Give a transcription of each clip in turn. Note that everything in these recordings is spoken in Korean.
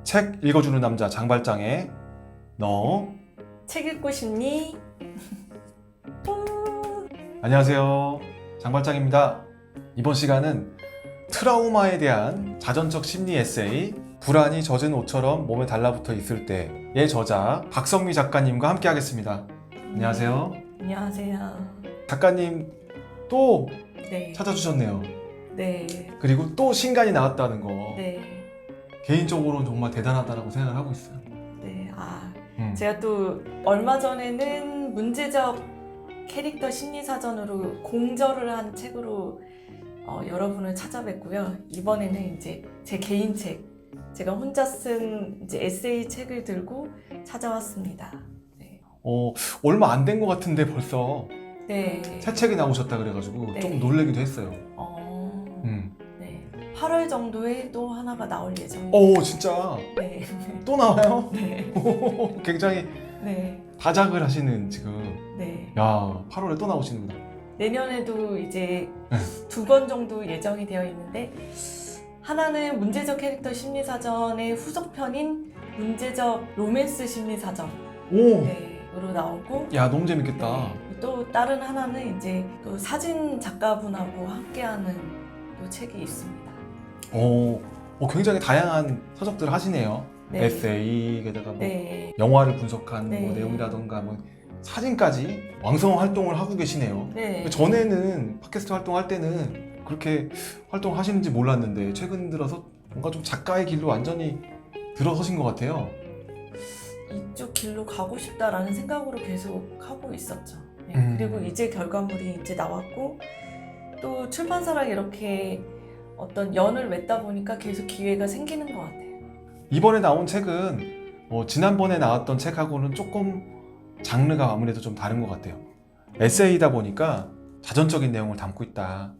책 읽어주는 남자 장발장의 너. 책 읽고 싶니? 안녕하세요, 장발장입니다. 이번 시간은 트라우마에 대한 자전적 심리 에세이 불안이 젖은 옷처럼 몸에 달라붙어 있을 때의 저자 박성미 작가님과 함께 하겠습니다. 안녕하세요. 안녕하세요. 작가님 또 네. 찾아주셨네요. 네. 그리고 또 신간이 나왔다는 거 네. 개인적으로는 정말 대단하다고 생각을 하고 있어요. 네. 음. 제가 또 얼마 전에는 문제적 캐릭터 심리사전으로 공저를 한 책으로 여러분을 찾아뵙고요. 이번에는 이제 제 개인 책, 제가 혼자 쓴 이제 에세이 책을 들고 찾아왔습니다. 네. 얼마 안 된 것 같은데 벌써 네. 새 책이 나오셨다 그래가지고 네. 좀 놀라기도 했어요. 네. 8월 정도에 또 하나가 나올 예정입니다. 오, 진짜 네. 또 나와요? 네. 굉장히 네. 다작을 하시는 지금. 네. 야, 8월에 또 나오시는구나. 내년에도 이제 네. 2권 정도 예정이 되어 있는데, 하나는 문제적 캐릭터 심리사전의 후속편인 문제적 로맨스 심리사전 오, 으로 나오고, 야, 너무 재밌겠다. 네. 또 다른 하나는 이제 또 사진 작가분하고 함께하는 또 책이 있습니다. 굉장히 다양한 서적들을 하시네요. 네. 에세이, 게다가 뭐 네. 영화를 분석한 네. 뭐 내용이라던가 뭐 사진까지 왕성한 활동을 하고 계시네요. 네. 전에는 팟캐스트 활동할 때는 그렇게 활동하시는지 몰랐는데 최근 들어서 뭔가 좀 작가의 길로 완전히 들어서신 것 같아요. 이쪽 길로 가고 싶다라는 생각으로 계속 하고 있었죠. 네. 음. 그리고 이제 결과물이 이제 나왔고, 또 출판사랑 이렇게 어떤 연을 맺다 보니까 계속 기회가 생기는 것 같아요. 이번에 나온 책은 지난번에 나왔던 책하고는 조금 장르가 아무래도 좀 다른 것 같아요. 에세이다 보니까 자전적인 내용을 담고 있다.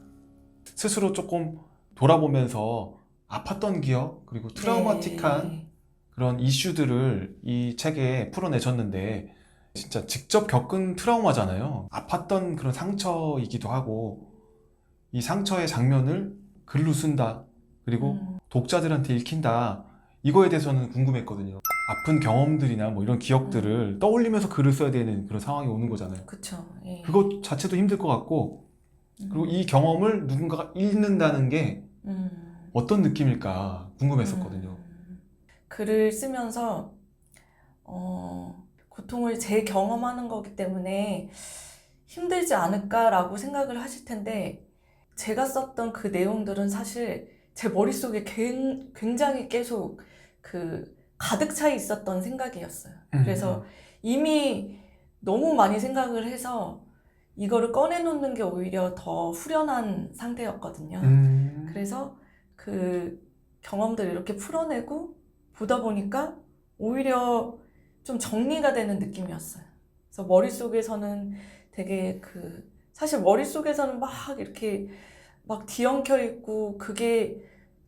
스스로 조금 돌아보면서 아팠던 기억, 그리고 트라우마틱한 네. 그런 이슈들을 이 책에 풀어내셨는데, 진짜 직접 겪은 트라우마잖아요. 아팠던 그런 상처이기도 하고, 이 상처의 장면을 글로 쓴다. 그리고 독자들한테 읽힌다. 이거에 대해서는 궁금했거든요. 아픈 경험들이나 뭐 이런 기억들을 떠올리면서 글을 써야 되는 그런 상황이 오는 거잖아요. 그쵸. 예. 그것 자체도 힘들 것 같고, 그리고 이 경험을 누군가가 읽는다는 게 어떤 느낌일까 궁금했었거든요. 글을 쓰면서 고통을 재경험하는 거기 때문에 힘들지 않을까라고 생각을 하실 텐데, 제가 썼던 그 내용들은 사실 제 머릿속에 굉장히 계속 가득 차 있었던 생각이었어요. 그래서 이미 너무 많이 생각을 해서 이거를 꺼내놓는 게 오히려 더 후련한 상태였거든요. 그래서 그 경험들을 이렇게 풀어내고 보다 보니까 오히려 좀 정리가 되는 느낌이었어요. 그래서 머릿속에서는 되게 사실 머릿속에서는 막 이렇게 막 뒤엉켜 있고, 그게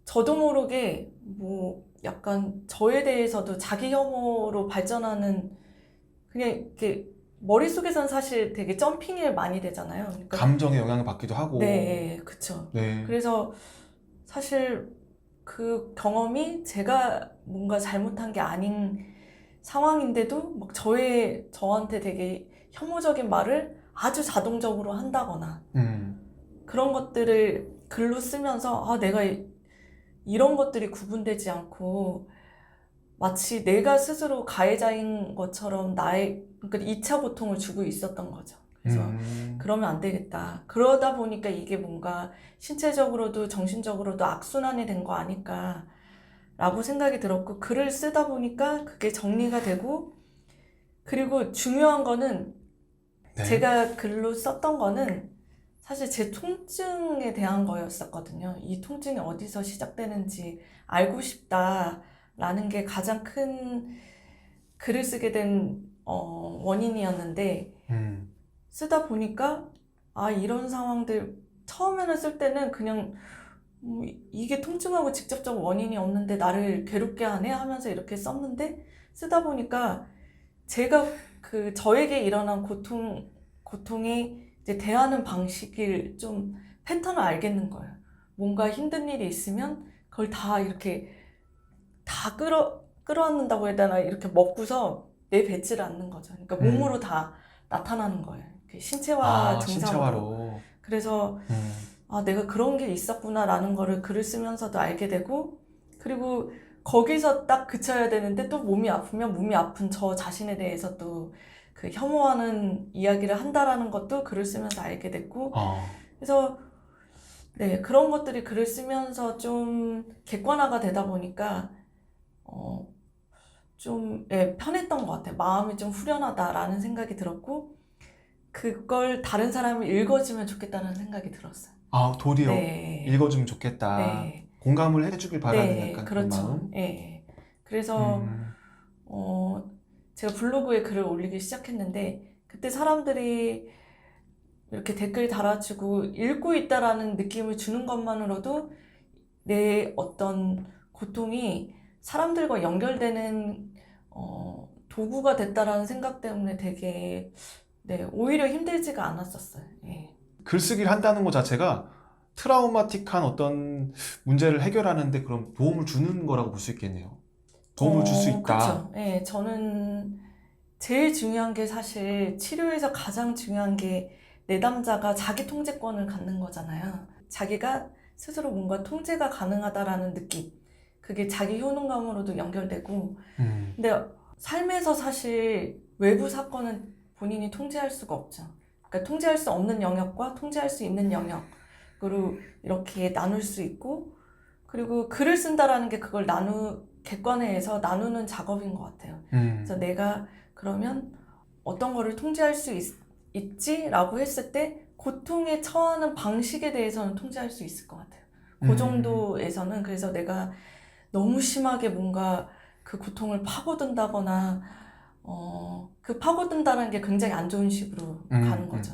저도 모르게 뭐 약간 저에 대해서도 자기 혐오로 발전하는, 그냥 이렇게 머릿속에서는 사실 되게 점핑이 많이 되잖아요. 그러니까 감정에 영향을 받기도 하고. 네, 그쵸. 네. 그래서 사실 그 경험이 제가 뭔가 잘못한 게 아닌 상황인데도 막 저한테 되게 혐오적인 말을 아주 자동적으로 한다거나, 그런 것들을 글로 쓰면서 내가 이런 것들이 구분되지 않고 마치 내가 스스로 가해자인 것처럼 그러니까 2차 고통을 주고 있었던 거죠. 그래서 그러면 안 되겠다. 그러다 보니까 이게 뭔가 신체적으로도 정신적으로도 악순환이 된 거 아닐까 라고 생각이 들었고, 글을 쓰다 보니까 그게 정리가 되고, 그리고 중요한 거는 네. 제가 글로 썼던 거는 사실 제 통증에 대한 거였었거든요. 이 통증이 어디서 시작되는지 알고 싶다라는 게 가장 큰 글을 쓰게 된 원인이었는데, 쓰다 보니까 이런 상황들, 처음에는 쓸 때는 그냥 이게 통증하고 직접적 원인이 없는데 나를 괴롭게 하네 하면서 이렇게 썼는데, 쓰다 보니까 제가 저에게 일어난 고통에 이제 대하는 방식을 좀 패턴을 알겠는 거예요. 뭔가 힘든 일이 있으면 그걸 다 이렇게 다 다 끌어안는다고 해야 되나 이렇게 먹고서 내뱉지를 않는 거죠. 그러니까 몸으로 다 나타나는 거예요. 신체화 증상으로. 신체화로. 그래서 내가 그런 게 있었구나라는 거를 글을 쓰면서도 알게 되고, 그리고 거기서 딱 그쳐야 되는데 또 몸이 아프면 몸이 아픈 저 자신에 대해서 또 그 혐오하는 이야기를 한다라는 것도 글을 쓰면서 알게 됐고, 그래서 네, 그런 것들이 글을 쓰면서 좀 객관화가 되다 보니까 좀 편했던 것 같아요. 마음이 좀 후련하다라는 생각이 들었고, 그걸 다른 사람이 읽어주면 좋겠다는 생각이 들었어요. 도리어 네. 읽어주면 좋겠다. 네. 공감을 해주길 바라는 네, 약간 그런 그렇죠. 마음. 예. 그래서 제가 블로그에 글을 올리기 시작했는데, 그때 사람들이 이렇게 댓글 달아주고 읽고 있다라는 느낌을 주는 것만으로도 내 어떤 고통이 사람들과 연결되는 도구가 됐다라는 생각 때문에 되게 오히려 힘들지가 않았었어요. 예. 글쓰기를 한다는 것 자체가 트라우마틱한 어떤 문제를 해결하는데 그런 도움을 주는 거라고 볼 수 있겠네요. 도움을 줄 수 있다. 그렇죠. 예, 저는 제일 중요한 게 사실 치료에서 가장 중요한 게 내담자가 자기 통제권을 갖는 거잖아요. 자기가 스스로 뭔가 통제가 가능하다라는 느낌. 그게 자기 효능감으로도 연결되고. 근데 삶에서 사실 외부 사건은 본인이 통제할 수가 없죠. 그러니까 통제할 수 없는 영역과 통제할 수 있는 영역으로 이렇게 나눌 수 있고, 그리고 글을 쓴다라는 게 그걸 객관화해서 나누는 작업인 것 같아요. 그래서 내가 그러면 어떤 거를 통제할 수 있지라고 했을 때 고통에 처하는 방식에 대해서는 통제할 수 있을 것 같아요. 그 정도에서는. 그래서 내가 너무 심하게 뭔가 그 고통을 파고든다거나 그 파고든다는 게 굉장히 안 좋은 식으로 가는 거죠.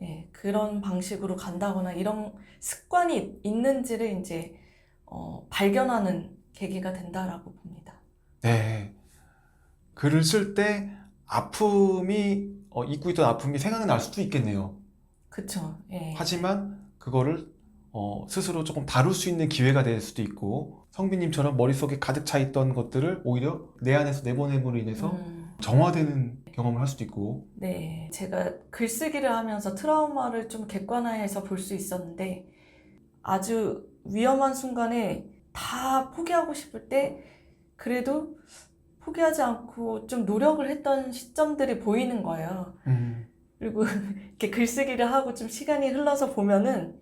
예, 그런 방식으로 간다거나 이런 습관이 있는지를 이제 발견하는 계기가 된다라고 봅니다. 네. 글을 쓸 때 아픔이 잊고 있던 아픔이 생각날 수도 있겠네요. 그쵸. 예. 하지만 그거를 스스로 조금 다룰 수 있는 기회가 될 수도 있고, 성빈님처럼 머릿속에 가득 차 있던 것들을 오히려 내 안에서 내보냄으로 인해서 정화되는 경험을 할 수도 있고. 네, 제가 글쓰기를 하면서 트라우마를 좀 객관화해서 볼 수 있었는데, 아주 위험한 순간에 다 포기하고 싶을 때 그래도 포기하지 않고 좀 노력을 했던 시점들이 보이는 거예요. 그리고 이렇게 글쓰기를 하고 좀 시간이 흘러서 보면은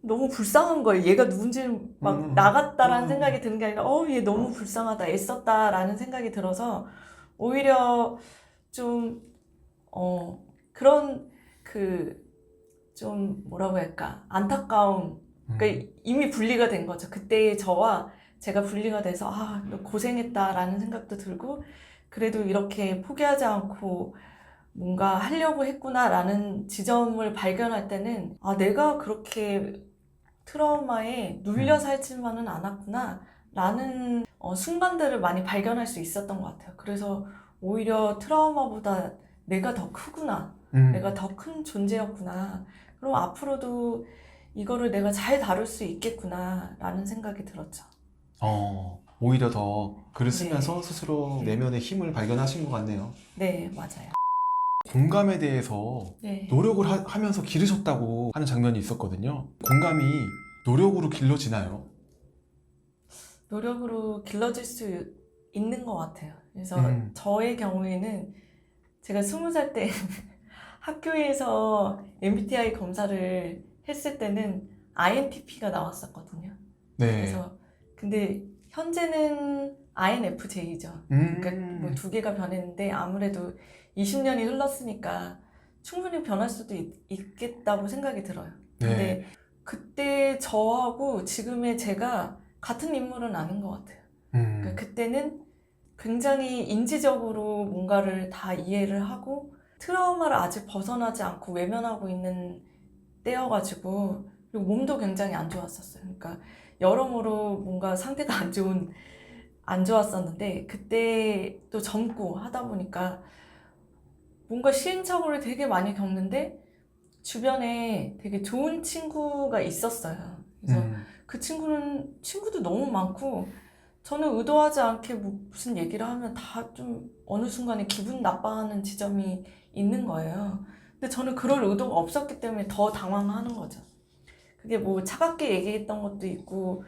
너무 불쌍한 거예요. 얘가 누군지 막 나갔다라는 생각이 드는 게 아니라 얘 너무 불쌍하다, 애썼다라는 생각이 들어서 오히려 좀 그런 좀 뭐라고 할까, 안타까움. 그러니까 이미 분리가 된 거죠. 그때의 저와 제가 분리가 돼서 너 고생했다라는 생각도 들고, 그래도 이렇게 포기하지 않고 뭔가 하려고 했구나라는 지점을 발견할 때는 내가 그렇게 트라우마에 눌려 살지만은 않았구나 라는 순간들을 많이 발견할 수 있었던 것 같아요. 그래서 오히려 트라우마보다 내가 더 크구나, 내가 더 큰 존재였구나, 그럼 앞으로도 이거를 내가 잘 다룰 수 있겠구나 라는 생각이 들었죠. 오히려 더 글을 쓰면서 네. 스스로 내면의 힘을 발견하신 것 같네요. 네, 맞아요. 공감에 대해서 네. 노력을 하면서 기르셨다고 하는 장면이 있었거든요. 공감이 노력으로 길러지나요? 노력으로 길러질 수 있는 것 같아요. 그래서 저의 경우에는 제가 20살 때 학교에서 MBTI 검사를 했을 때는 INTP가 나왔었거든요. 네. 그래서 근데 현재는 INFJ죠. 그러니까 뭐 2개가 변했는데 아무래도 20년이 흘렀으니까 충분히 변할 수도 있겠다고 생각이 들어요. 근데 네. 그때 저하고 지금의 제가 같은 인물은 아닌 것 같아요. 그러니까 그때는 굉장히 인지적으로 뭔가를 다 이해를 하고 트라우마를 아직 벗어나지 않고 외면하고 있는 때여가지고, 그리고 몸도 굉장히 안 좋았었어요. 그러니까 여러모로 뭔가 상태가 안 좋았었는데, 그때 또 젊고 하다 보니까 뭔가 시행착오를 되게 많이 겪는데 주변에 되게 좋은 친구가 있었어요. 그래서 그 친구도 너무 많고 저는 의도하지 않게 무슨 얘기를 하면 다 좀 어느 순간에 기분 나빠하는 지점이 있는 거예요. 근데 저는 그럴 의도가 없었기 때문에 더 당황하는 거죠. 그게 뭐 차갑게 얘기했던 것도 있고,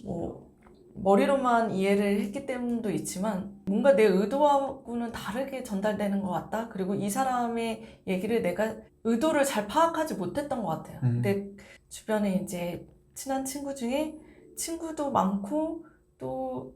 뭐 머리로만 이해를 했기 때문도 있지만 뭔가 내 의도하고는 다르게 전달되는 것 같다. 그리고 이 사람의 얘기를 내가 의도를 잘 파악하지 못했던 것 같아요. 근데 주변에 이제 친한 친구 중에 친구도 많고 또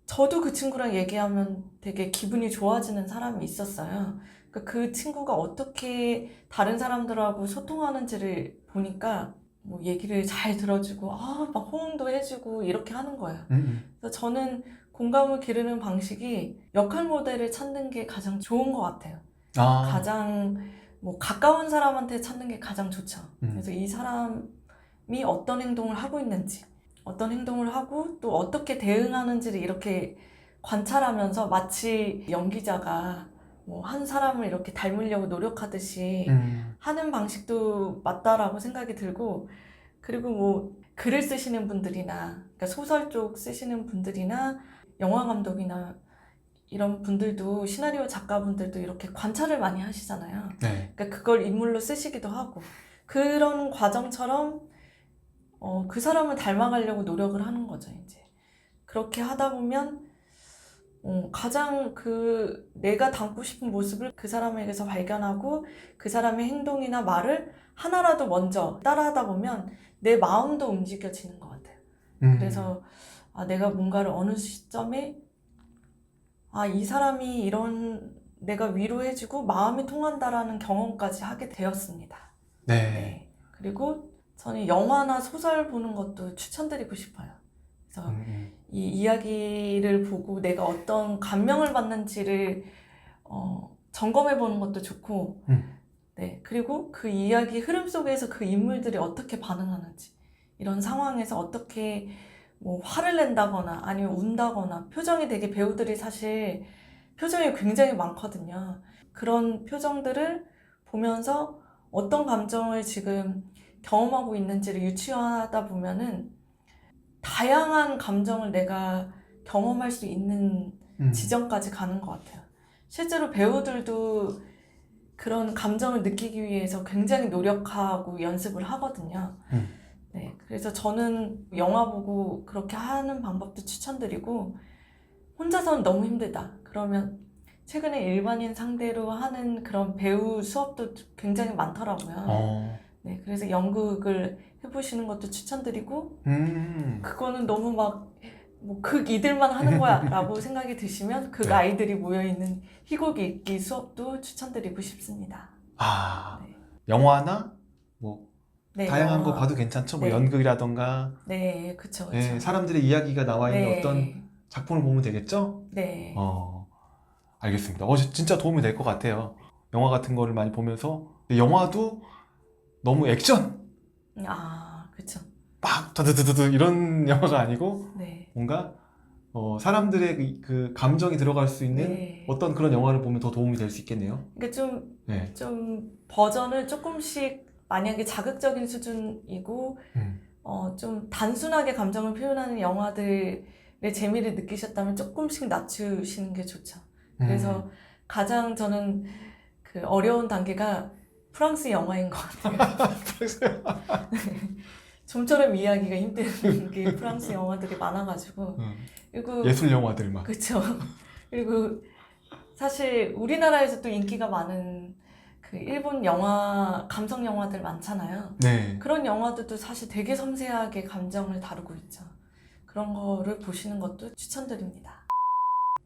저도 그 친구랑 얘기하면 되게 기분이 좋아지는 사람이 있었어요. 그러니까 그 친구가 어떻게 다른 사람들하고 소통하는지를 보니까 뭐 얘기를 잘 들어주고 막 호응도 해주고 이렇게 하는 거예요. 그래서 저는 공감을 기르는 방식이 역할 모델을 찾는 게 가장 좋은 것 같아요. 가장 뭐 가까운 사람한테 찾는 게 가장 좋죠. 그래서 이 사람이 어떤 행동을 하고 있는지, 어떤 행동을 하고 또 어떻게 대응하는지를 이렇게 관찰하면서 마치 연기자가 뭐 한 사람을 이렇게 닮으려고 노력하듯이 하는 방식도 맞다라고 생각이 들고, 그리고 뭐 글을 쓰시는 분들이나 그러니까 소설 쪽 쓰시는 분들이나 영화 감독이나 이런 분들도 시나리오 작가분들도 이렇게 관찰을 많이 하시잖아요. 네. 그러니까 그걸 인물로 쓰시기도 하고 그런 과정처럼 그 사람을 닮아가려고 노력을 하는 거죠. 이제 그렇게 하다 보면 가장 내가 담고 싶은 모습을 그 사람에게서 발견하고 그 사람의 행동이나 말을 하나라도 먼저 따라하다 보면 내 마음도 움직여지는 것 같아요. 그래서 내가 뭔가를 어느 시점에 이 사람이 이런 내가 위로해주고 마음이 통한다라는 경험까지 하게 되었습니다. 네. 그리고 저는 영화나 소설 보는 것도 추천드리고 싶어요. 그래서 이 이야기를 보고 내가 어떤 감명을 받는지를 점검해 보는 것도 좋고, 네, 그리고 그 이야기 흐름 속에서 그 인물들이 어떻게 반응하는지, 이런 상황에서 어떻게 뭐 화를 낸다거나 아니면 운다거나, 표정이 되게 배우들이 사실 표정이 굉장히 많거든요. 그런 표정들을 보면서 어떤 감정을 지금 경험하고 있는지를 유추하다 보면은 다양한 감정을 내가 경험할 수 있는 지점까지 가는 것 같아요. 실제로 배우들도 그런 감정을 느끼기 위해서 굉장히 노력하고 연습을 하거든요. 네, 그래서 저는 영화 보고 그렇게 하는 방법도 추천드리고, 혼자서는 너무 힘들다 그러면 최근에 일반인 상대로 하는 그런 배우 수업도 굉장히 많더라고요. 네, 그래서 연극을 해보시는 것도 추천드리고, 그거는 너무 뭐 극이들만 하는 거야 라고 생각이 드시면 극 네. 아이들이 모여있는 희곡 읽기 수업도 추천드리고 싶습니다. 네. 영화나 뭐 네, 다양한 영화. 거 봐도 괜찮죠? 뭐 네. 연극이라던가 네, 그쵸. 네, 사람들의 이야기가 나와 있는 네. 어떤 작품을 보면 되겠죠? 네. 알겠습니다. 진짜 도움이 될 것 같아요. 영화 같은 거를 많이 보면서. 영화도 너무 액션 그쵸. 막 더드드드드 이런 영화가 아니고 네. 뭔가 사람들의 그 감정이 들어갈 수 있는 네. 어떤 그런 영화를 보면 더 도움이 될 수 있겠네요. 그러니까 네. 좀 버전을 조금씩, 만약에 자극적인 수준이고 좀 단순하게 감정을 표현하는 영화들의 재미를 느끼셨다면 조금씩 낮추시는 게 좋죠. 그래서 가장 저는 그 어려운 단계가 프랑스 영화인 것 같아요. 좀처럼 이해하기가 힘든 게 프랑스 영화들이 많아가지고. 그리고 예술 영화들 막. 그쵸. 그리고 사실 우리나라에서 또 인기가 많은 그 일본 영화, 감성 영화들 많잖아요. 네. 그런 영화들도 사실 되게 섬세하게 감정을 다루고 있죠. 그런 거를 보시는 것도 추천드립니다.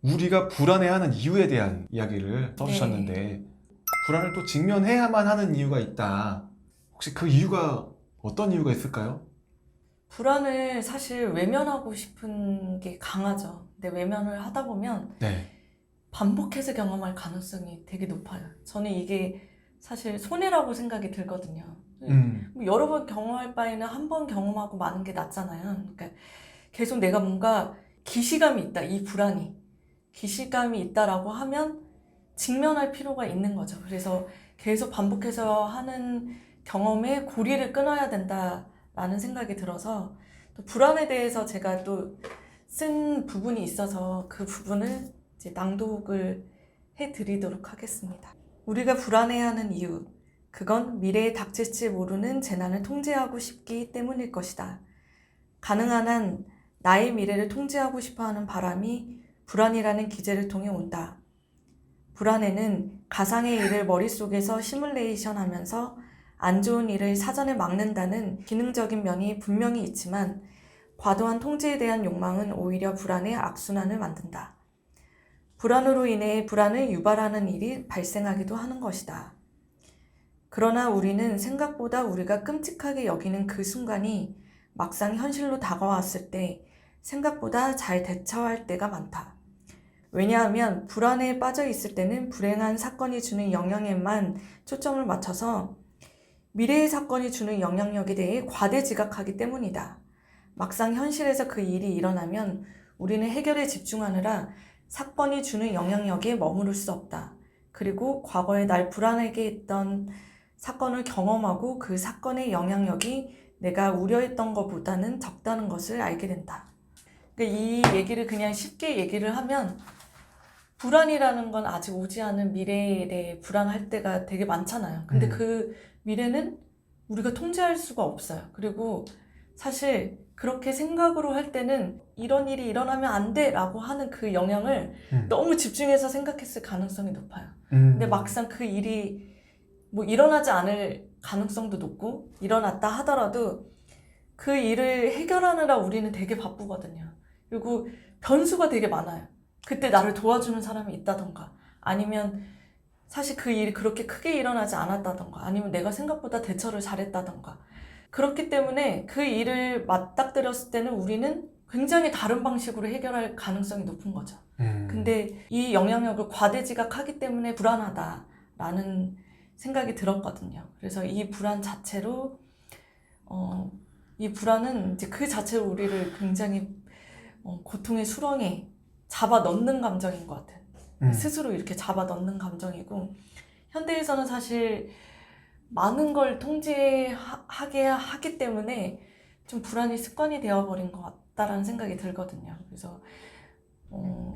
우리가 불안해하는 이유에 대한 이야기를 써주셨는데 불안을 또 직면해야만 하는 이유가 있다. 혹시 그 이유가 어떤 이유가 있을까요? 불안을 사실 외면하고 싶은 게 강하죠. 근데 외면을 하다 보면 네. 반복해서 경험할 가능성이 되게 높아요. 저는 이게 사실 손해라고 생각이 들거든요. 여러 번 경험할 바에는 한 번 경험하고 마는 게 낫잖아요. 그러니까 계속 내가 뭔가 기시감이 있다, 이 불안이. 기시감이 있다라고 하면 직면할 필요가 있는 거죠. 그래서 계속 반복해서 하는 경험에 고리를 끊어야 된다라는 생각이 들어서, 또 불안에 대해서 제가 또 쓴 부분이 있어서 그 부분을 이제 낭독을 해드리도록 하겠습니다. 우리가 불안해하는 이유, 그건 미래에 닥칠지 모르는 재난을 통제하고 싶기 때문일 것이다. 가능한 한 나의 미래를 통제하고 싶어하는 바람이 불안이라는 기제를 통해 온다. 불안에는 가상의 일을 머릿속에서 시뮬레이션 하면서 안 좋은 일을 사전에 막는다는 기능적인 면이 분명히 있지만 과도한 통제에 대한 욕망은 오히려 불안의 악순환을 만든다. 불안으로 인해 불안을 유발하는 일이 발생하기도 하는 것이다. 그러나 우리는 생각보다 우리가 끔찍하게 여기는 그 순간이 막상 현실로 다가왔을 때 생각보다 잘 대처할 때가 많다. 왜냐하면 불안에 빠져 있을 때는 불행한 사건이 주는 영향에만 초점을 맞춰서 미래의 사건이 주는 영향력에 대해 과대 지각하기 때문이다. 막상 현실에서 그 일이 일어나면 우리는 해결에 집중하느라 사건이 주는 영향력에 머무를 수 없다. 그리고 과거에 날 불안하게 했던 사건을 경험하고 그 사건의 영향력이 내가 우려했던 것보다는 적다는 것을 알게 된다. 그러니까 이 얘기를 그냥 쉽게 얘기를 하면 불안이라는 건 아직 오지 않은 미래에 대해 불안할 때가 되게 많잖아요. 근데 그 미래는 우리가 통제할 수가 없어요. 그리고 사실 그렇게 생각으로 할 때는 이런 일이 일어나면 안 돼 라고 하는 그 영향을 너무 집중해서 생각했을 가능성이 높아요. 근데 막상 그 일이 뭐 일어나지 않을 가능성도 높고 일어났다 하더라도 그 일을 해결하느라 우리는 되게 바쁘거든요. 그리고 변수가 되게 많아요. 그때 나를 도와주는 사람이 있다던가 아니면 사실 그 일이 그렇게 크게 일어나지 않았다던가 아니면 내가 생각보다 대처를 잘했다던가 그렇기 때문에 그 일을 맞닥뜨렸을 때는 우리는 굉장히 다른 방식으로 해결할 가능성이 높은 거죠. 근데 이 영향력을 과대 지각하기 때문에 불안하다라는 생각이 들었거든요. 그래서 이 불안 자체로 이 불안은 이제 그 자체로 우리를 굉장히 고통의 수렁에 잡아 넣는 감정인 것 같아요. 스스로 이렇게 잡아 넣는 감정이고 현대에서는 사실 많은 걸 통제하게 하기 때문에 좀 불안이 습관이 되어버린 것 같다라는 생각이 들거든요. 그래서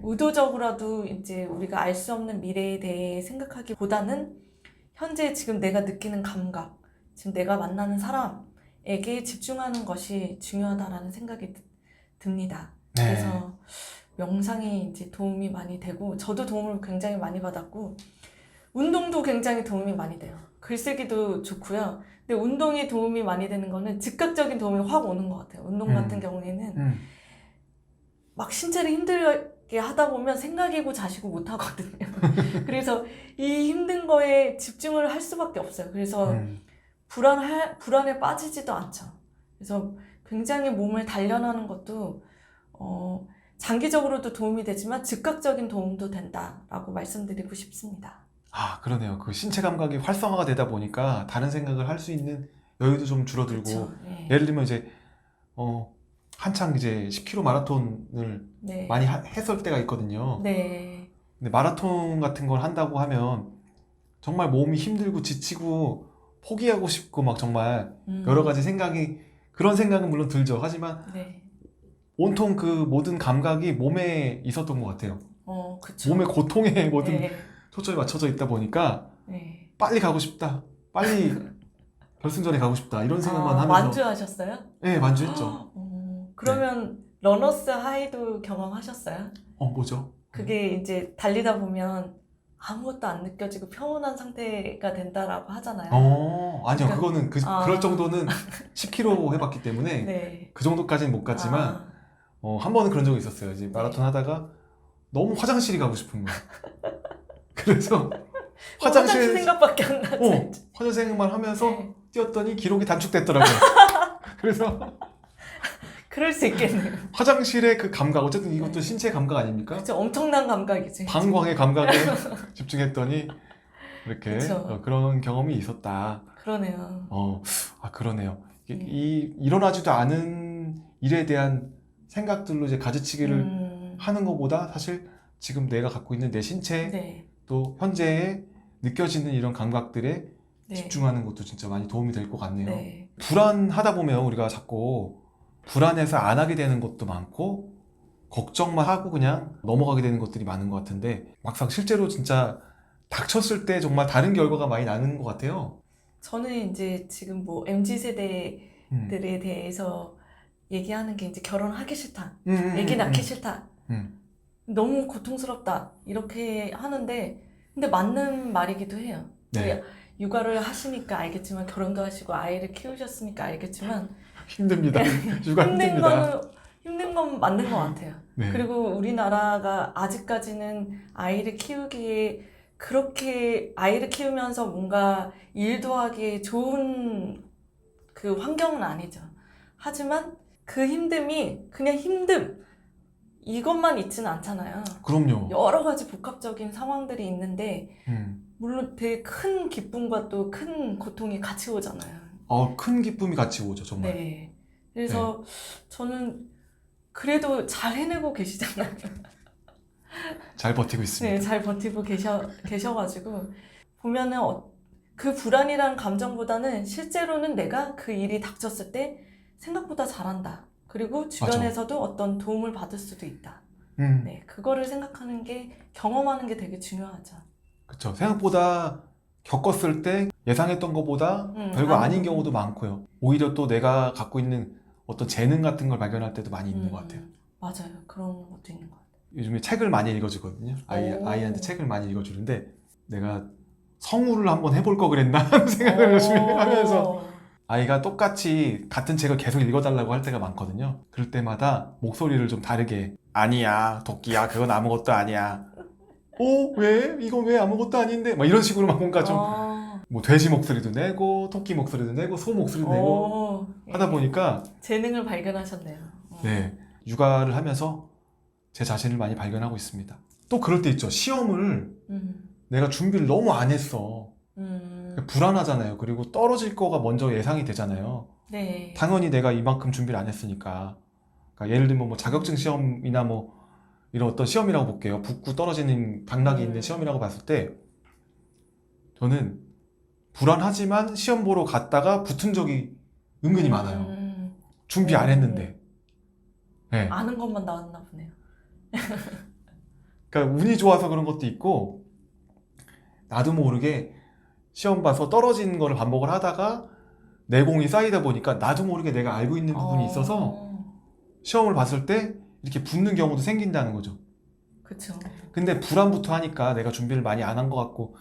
의도적으로라도 이제 우리가 알 수 없는 미래에 대해 생각하기보다는 현재 지금 내가 느끼는 감각, 지금 내가 만나는 사람에게 집중하는 것이 중요하다라는 생각이 듭니다. 네. 그래서 명상이 이제 도움이 많이 되고 저도 도움을 굉장히 많이 받았고 운동도 굉장히 도움이 많이 돼요. 글쓰기도 좋고요. 근데 운동이 도움이 많이 되는 거는 즉각적인 도움이 확 오는 것 같아요. 운동 같은 경우에는 막 신체를 힘들게 하다 보면 생각이고 자시고 못 하거든요. 그래서 이 힘든 거에 집중을 할 수밖에 없어요. 그래서 불안에 빠지지도 않죠. 그래서 굉장히 몸을 단련하는 것도 장기적으로도 도움이 되지만 즉각적인 도움도 된다라고 말씀드리고 싶습니다. 아, 그러네요. 그 신체 감각이 활성화가 되다 보니까 다른 생각을 할 수 있는 여유도 좀 줄어들고 그렇죠. 네. 예를 들면 이제 한창 이제 10km 마라톤을 네. 많이 했을 때가 있거든요. 네. 근데 마라톤 같은 걸 한다고 하면 정말 몸이 힘들고 지치고 포기하고 싶고 막 정말 여러 가지 생각이 그런 생각은 물론 들죠. 하지만 네. 온통 그 모든 감각이 몸에 있었던 것 같아요. 그쵸. 몸의 고통에 모든 네. 초점이 맞춰져 있다 보니까 네. 빨리 가고 싶다. 빨리 결승전에 가고 싶다. 이런 생각만 하면서 완주하셨어요? 네, 만주했죠. 그러면 러너스 하이도 경험하셨어요? 뭐죠? 그게 이제 달리다 보면 아무것도 안 느껴지고 평온한 상태가 된다라고 하잖아요. 아니요. 그러니까- 그거는 그럴 정도는 10km 해봤기 때문에 네. 그 정도까지는 못 갔지만 한 번은 그런 적이 있었어요. 이제 마라톤 하다가 너무 화장실이 가고 싶은 거예요. 그래서 화장실 생각밖에 안 나지. 화장실 생각만 하면서 네. 뛰었더니 기록이 단축됐더라고요. 그래서 그럴 수 있겠네요. 화장실의 그 감각, 어쨌든 이것도 신체 감각 아닙니까? 그렇죠. 엄청난 감각이지. 방광의 감각에 집중했더니 이렇게 그쵸. 그런 경험이 있었다. 그러네요. 그러네요. 일어나지도 않은 일에 대한 생각들로 이제 가지치기를 하는 것보다 사실 지금 내가 갖고 있는 내 신체 네. 또 현재에 느껴지는 이런 감각들에 네. 집중하는 것도 진짜 많이 도움이 될 것 같네요. 네. 불안하다 보면 우리가 자꾸 불안해서 안 하게 되는 것도 많고 걱정만 하고 그냥 넘어가게 되는 것들이 많은 것 같은데 막상 실제로 진짜 닥쳤을 때 정말 다른 결과가 많이 나는 것 같아요. 저는 이제 지금 뭐 MZ 음. 세대들에 대해서 얘기하는 게 이제 결혼하기 싫다, 음, 아기 낳기 음. 싫다, 음. 너무 고통스럽다 이렇게 하는데 근데 맞는 말이기도 해요. 네. 육아를 하시니까 알겠지만 결혼도 하시고 아이를 키우셨으니까 알겠지만 힘듭니다. 육아 힘듭니다. 힘든 건 맞는 것 같아요. 네. 그리고 우리나라가 아직까지는 아이를 키우기에 그렇게 아이를 키우면서 뭔가 일도 하기에 좋은 그 환경은 아니죠. 하지만 그 힘듦이 그냥 힘듦 이것만 있지는 않잖아요. 그럼요. 여러 가지 복합적인 상황들이 있는데 음. 물론 되게 큰 기쁨과 또 큰 고통이 같이 오잖아요. 큰 기쁨이 같이 오죠, 정말. 네. 그래서 저는 그래도 잘 해내고 계시잖아요. 잘 버티고 있습니다. 네, 잘 버티고 계셔가지고 보면은 그 불안이라는 감정보다는 실제로는 내가 그 일이 닥쳤을 때 생각보다 잘한다. 그리고 주변에서도 어떤 도움을 받을 수도 있다. 음. 네, 그거를 생각하는 게 경험하는 게 되게 중요하죠. 그쵸. 생각보다 겪었을 때 예상했던 것보다 별거 아닌 경우도 많고요. 오히려 또 내가 갖고 있는 어떤 재능 같은 걸 발견할 때도 많이 있는 것 같아요. 맞아요. 그런 것도 있는 것 같아요. 요즘에 책을 많이 읽어주거든요. 오. 아이한테 책을 많이 읽어주는데 내가 성우를 한번 해볼 거 그랬나 하는 생각을 요즘에 하면서 아이가 똑같이 같은 책을 계속 읽어달라고 할 때가 많거든요. 그럴 때마다 목소리를 좀 다르게 아니야, 도끼야, 그건 아무것도 아니야. 왜? 이건 왜 아무것도 아닌데? 막 이런 식으로 막 뭔가 좀 뭐 돼지 목소리도 내고 토끼 목소리도 내고 소 목소리도 내고 하다 보니까 재능을 발견하셨네요. 네, 육아를 하면서 제 자신을 많이 발견하고 있습니다. 또 그럴 때 있죠. 시험을 내가 준비를 너무 안 했어. 불안하잖아요. 그리고 떨어질 거가 먼저 예상이 되잖아요. 네. 당연히 내가 이만큼 준비를 안 했으니까. 그러니까 예를 들면 뭐 자격증 시험이나 뭐 이런 어떤 시험이라고 볼게요. 붙고 떨어지는 당락이 있는 시험이라고 봤을 때 저는 불안하지만 시험 보러 갔다가 붙은 적이 은근히 많아요. 준비 안 했는데. 네. 아는 것만 나왔나 보네요. 그러니까 운이 좋아서 그런 것도 있고 나도 모르게 시험 봐서 떨어진 거를 반복을 하다가 내공이 쌓이다 보니까 나도 모르게 내가 알고 있는 부분이 있어서 시험을 봤을 때 이렇게 붙는 경우도 생긴다는 거죠. 그쵸. 근데 불안부터 하니까 내가 준비를 많이 안 한 것 같고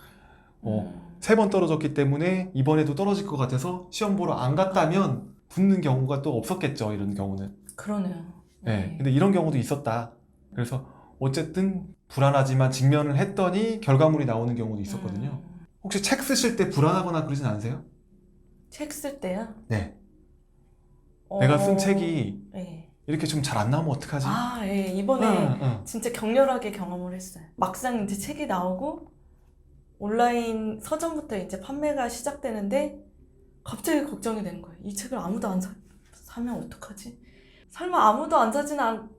3번 떨어졌기 때문에 이번에도 떨어질 것 같아서 시험 보러 안 갔다면 붙는 경우가 또 없었겠죠. 이런 경우는. 그러네요. 네. 근데 이런 경우도 있었다. 그래서 어쨌든 불안하지만 직면을 했더니 결과물이 나오는 경우도 있었거든요. 혹시 책 쓰실 때 불안하거나 그러진 않으세요? 책 쓸 때요? 네. 내가 쓴 책이 네. 이렇게 좀 잘 안 나오면 어떡하지? 예. 이번에 진짜 격렬하게 경험을 했어요. 막상 이제 책이 나오고 온라인 서점부터 이제 판매가 시작되는데 갑자기 걱정이 되는 거예요. 이 책을 아무도 안 사면 어떡하지? 설마 아무도 안 사진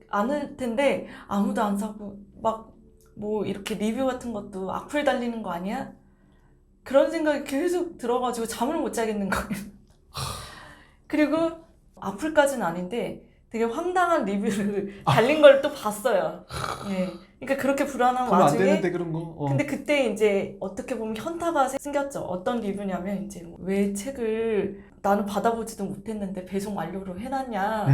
않을 텐데 아무도 안 사고 막 뭐 이렇게 리뷰 같은 것도 악플 달리는 거 아니야? 그런 생각이 계속 들어가지고 잠을 못 자겠는 거예요. 그리고 악플까지는 아닌데 되게 황당한 리뷰를 달린 걸 또 봤어요. 네. 그러니까 그렇게 불안한 그러면 안 와중에 되는데 그런 거. 근데 그때 이제 어떻게 보면 현타가 생겼죠. 어떤 리뷰냐면 이제 왜 책을 나는 받아보지도 못했는데 배송 완료로 해놨냐.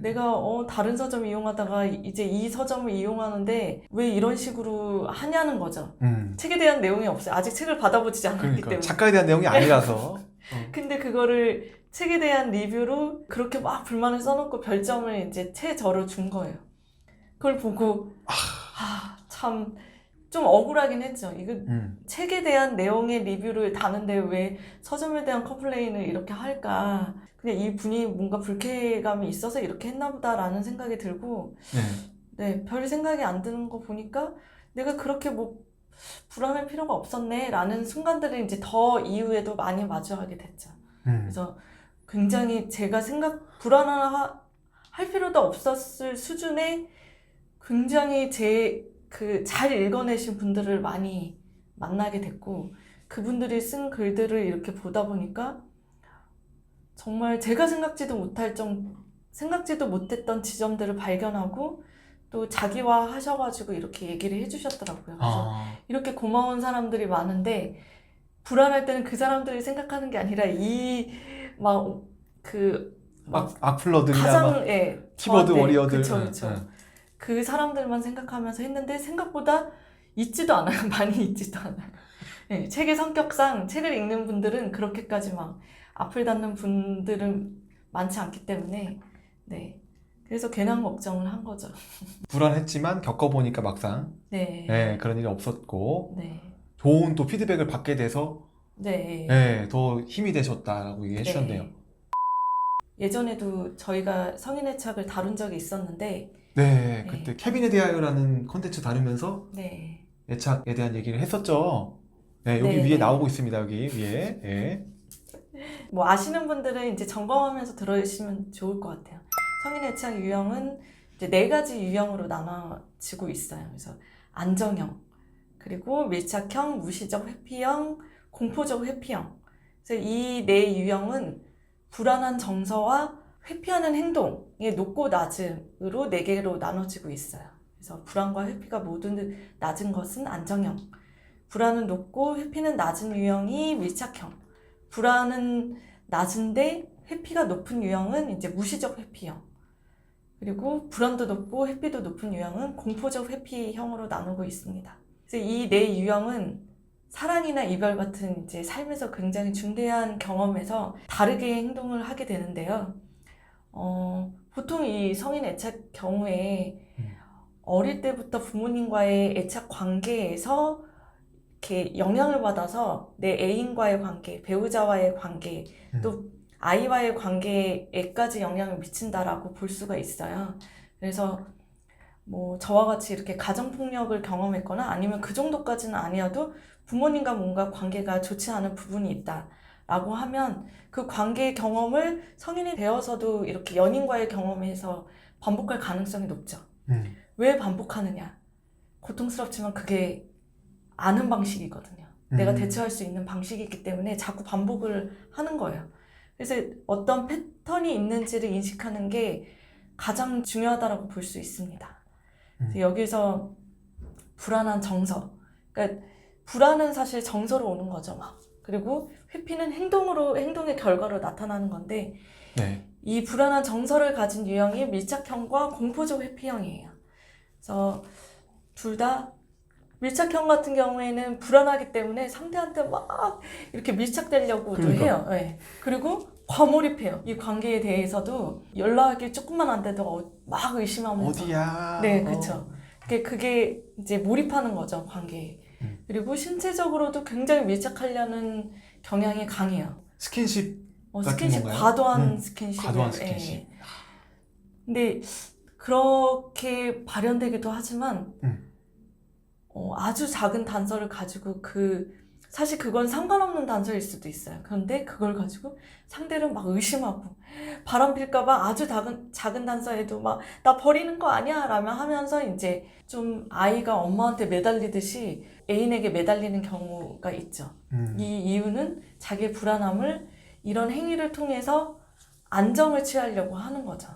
내가 다른 서점 이용하다가 이제 이 서점을 이용하는데 왜 이런 식으로 하냐는 거죠. 책에 대한 내용이 없어요. 아직 책을 받아보지 않았기 그러니까 때문에. 작가에 대한 내용이 아니라서. 근데 그거를 책에 대한 리뷰로 그렇게 막 불만을 써놓고 별점을 이제 최저로 준 거예요. 그걸 보고 참 좀 억울하긴 했죠. 이거 책에 대한 내용의 리뷰를 다는데 왜 서점에 대한 컴플레인을 이렇게 할까? 그냥 이 분이 뭔가 불쾌감이 있어서 이렇게 했나 보다라는 생각이 들고 네, 별 생각이 안 드는 거 보니까 내가 그렇게 뭐 불안할 필요가 없었네 라는 순간들을 이제 더 이후에도 많이 마주하게 됐죠. 그래서 굉장히 제가 불안할 필요도 없었을 수준의 굉장히 잘 읽어내신 분들을 많이 만나게 됐고 그분들이 쓴 글들을 이렇게 보다 보니까 정말 제가 생각지도 못했던 지점들을 발견하고 또 자기화 하셔가지고 이렇게 얘기를 해주셨더라고요. 그래서 아, 이렇게 고마운 사람들이 많은데 불안할 때는 그 사람들이 생각하는 게 아니라 악플러들이나 가장 키보드 저한테 워리어들. 그쵸 그쵸 그 사람들만 생각하면서 했는데 생각보다 있지도 않아요. 많이 있지도 않아요. 네, 책의 성격상 책을 읽는 분들은 그렇게까지 막 악플 받는 분들은 많지 않기 때문에 네 그래서 괜한 걱정을 한 거죠. 불안했지만 겪어보니까 막상 네, 그런 일이 없었고 네, 좋은 또 피드백을 받게 돼서 네, 더 힘이 되셨다라고 얘기해 주셨네요. 네. 예전에도 저희가 성인의 책을 다룬 적이 있었는데 네, 네. 그때 케빈에 대하여라는 콘텐츠 다루면서 네, 애착에 대한 얘기를 했었죠. 네, 여기 네, 위에 네. 나오고 있습니다. 여기 위에. 예. 뭐 아시는 분들은 이제 점검하면서 들으시면 좋을 것 같아요. 성인의 책 유형은 이제 4가지 유형으로 나눠지고 있어요. 그래서 안정형, 그리고 밀착형, 무시적 회피형, 공포적 회피형. 그래서 이 4유형은 불안한 정서와 회피하는 행동의 높고 낮음으로 4개로 나눠지고 있어요. 그래서 불안과 회피가 모두 낮은 것은 안정형, 불안은 높고 회피는 낮은 유형이 밀착형, 불안은 낮은데 회피가 높은 유형은 이제 무시적 회피형, 그리고 불안도 높고 회피도 높은 유형은 공포적 회피형으로 나누고 있습니다. 그래서 이 4유형은 사랑이나 이별 같은 이제 삶에서 굉장히 중대한 경험에서 다르게 행동을 하게 되는데요. 보통 이 성인 애착 경우에 어릴 때부터 부모님과의 애착 관계에서 이렇게 영향을 받아서 내 애인과의 관계, 배우자와의 관계, 또 아이와의 관계에까지 영향을 미친다라고 볼 수가 있어요. 그래서 뭐 저와 같이 이렇게 가정폭력을 경험했거나 아니면 그 정도까지는 아니어도 부모님과 뭔가 관계가 좋지 않은 부분이 있다라고 하면 그 관계의 경험을 성인이 되어서도 이렇게 연인과의 경험에서 반복할 가능성이 높죠. 왜 반복하느냐? 고통스럽지만 그게 아는 방식이거든요. 내가 대처할 수 있는 방식이기 때문에 자꾸 반복을 하는 거예요. 그래서 어떤 패턴이 있는지를 인식하는 게 가장 중요하다고 볼 수 있습니다. 그래서 여기서 불안한 정서, 그러니까 불안은 사실 정서로 오는 거죠, 막. 그리고 회피는 행동의 결과로 나타나는 건데, 네. 이 불안한 정서를 가진 유형이 밀착형과 공포적 회피형이에요. 그래서 둘 다 밀착형 같은 경우에는 불안하기 때문에 상대한테 막 이렇게 밀착되려고도 그러니까. 해요. 네. 그리고 과몰입해요. 이 관계에 대해서도 연락이 조금만 안 돼도 막 의심하면서. 어디야? 네, 그렇죠. 그게 이제 몰입하는 거죠, 관계에. 그리고 신체적으로도 굉장히 밀착하려는 경향이 강해요. 스킨십 같은 스킨십, 건가요? 과도한 스킨십. 과도한 스킨십. 예. 근데 그렇게 발현되기도 하지만 아주 작은 단서를 가지고 사실 그건 상관없는 단서일 수도 있어요. 그런데 그걸 가지고 상대를 막 의심하고 바람필까봐 아주 작은 단서에도 막 나 버리는 거 아니야? 라며 하면서 이제 좀 아이가 엄마한테 매달리듯이 애인에게 매달리는 경우가 있죠. 이 이유는 자기의 불안함을 이런 행위를 통해서 안정을 취하려고 하는 거죠.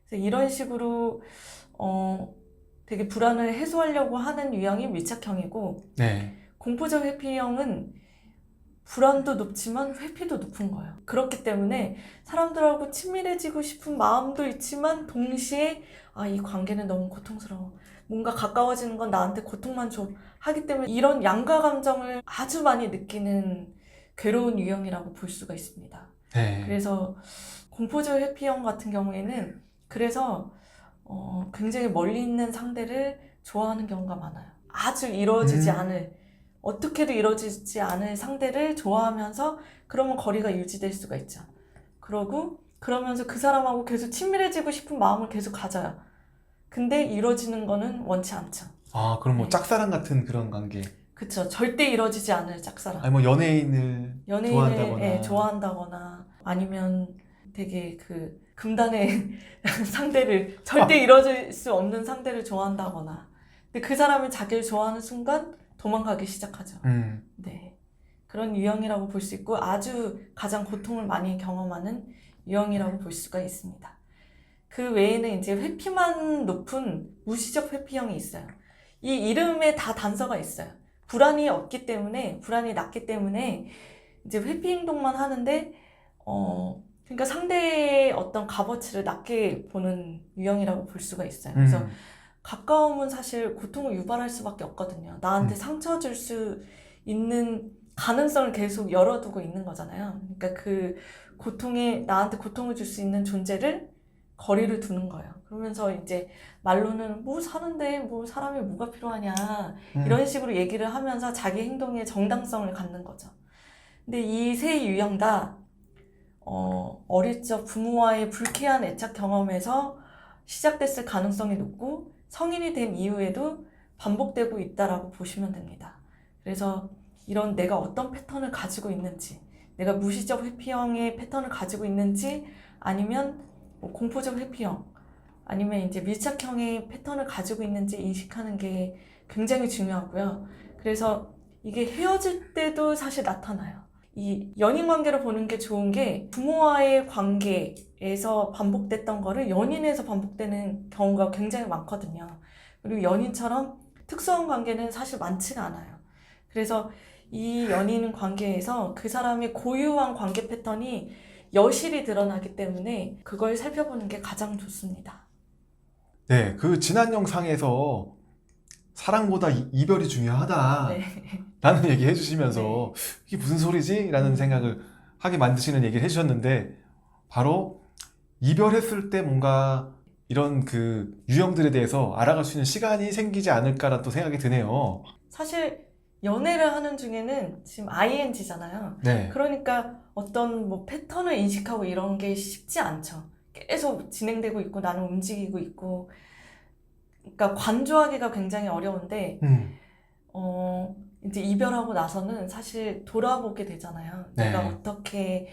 그래서 이런 식으로 되게 불안을 해소하려고 하는 유형이 밀착형이고, 네. 공포적 회피형은 불안도 높지만 회피도 높은 거예요. 그렇기 때문에 사람들하고 친밀해지고 싶은 마음도 있지만 동시에 이 관계는 너무 고통스러워. 뭔가 가까워지는 건 나한테 고통만 줘. 하기 때문에 이런 양가 감정을 아주 많이 느끼는 괴로운 유형이라고 볼 수가 있습니다. 네. 그래서 공포적 회피형 같은 경우에는 그래서 굉장히 멀리 있는 상대를 좋아하는 경우가 많아요. 아주 이루어지지 않을, 어떻게도 이루어지지 않을 상대를 좋아하면서 그러면 거리가 유지될 수가 있죠. 그러면서 그 사람하고 계속 친밀해지고 싶은 마음을 계속 가져요. 근데 이루어지는 거는 원치 않죠. 그럼 뭐 네. 짝사랑 같은 그런 관계. 그쵸. 절대 이루어지지 않을 짝사랑. 아니 뭐 연예인을 좋아한다거나. 좋아한다거나 아니면 되게 금단의 상대를 절대 이뤄질 수 없는 상대를 좋아한다거나. 근데 그 사람이 자기를 좋아하는 순간 도망가기 시작하죠. 네. 그런 유형이라고 볼 수 있고 아주 가장 고통을 많이 경험하는 유형이라고 볼 수가 있습니다. 그 외에는 이제 회피만 높은 무시적 회피형이 있어요. 이 이름에 다 단서가 있어요. 불안이 낮기 때문에 이제 회피 행동만 하는데, 그러니까 상대의 어떤 값어치를 낮게 보는 유형이라고 볼 수가 있어요. 그래서 가까움은 사실 고통을 유발할 수밖에 없거든요. 나한테 상처 줄 수 있는 가능성을 계속 열어두고 있는 거잖아요. 그러니까 그 나한테 고통을 줄 수 있는 존재를 거리를 두는 거예요. 그러면서 이제 말로는 뭐 사는데 뭐 사람이 뭐가 필요하냐 이런 식으로 얘기를 하면서 자기 행동의 정당성을 갖는 거죠. 근데 이 세 유형 다 어릴 적 부모와의 불쾌한 애착 경험에서 시작됐을 가능성이 높고 성인이 된 이후에도 반복되고 있다라고 보시면 됩니다. 그래서 이런 내가 어떤 패턴을 가지고 있는지, 내가 무시적 회피형의 패턴을 가지고 있는지, 아니면 뭐 공포적 회피형, 아니면 이제 밀착형의 패턴을 가지고 있는지 인식하는 게 굉장히 중요하고요. 그래서 이게 헤어질 때도 사실 나타나요. 이 연인 관계를 보는 게 좋은 게 부모와의 관계에서 반복됐던 거를 연인에서 반복되는 경우가 굉장히 많거든요. 그리고 연인처럼 특수한 관계는 사실 많지가 않아요. 그래서 이 연인 관계에서 그 사람의 고유한 관계 패턴이 여실히 드러나기 때문에 그걸 살펴보는 게 가장 좋습니다. 네, 그 지난 영상에서 사랑보다 이별이 중요하다 네. 라는 얘기 해주시면서 이게 무슨 소리지? 라는 생각을 하게 만드시는 얘기를 해주셨는데, 바로 이별했을 때 뭔가 이런 그 유형들에 대해서 알아갈 수 있는 시간이 생기지 않을까라는 또 생각이 드네요. 사실 연애를 하는 중에는 지금 ING잖아요. 네. 그러니까 어떤 뭐 패턴을 인식하고 이런 게 쉽지 않죠. 계속 진행되고 있고 나는 움직이고 있고, 그러니까 관조하기가 굉장히 어려운데 이제 이별하고 나서는 사실 돌아보게 되잖아요. 네. 내가 어떻게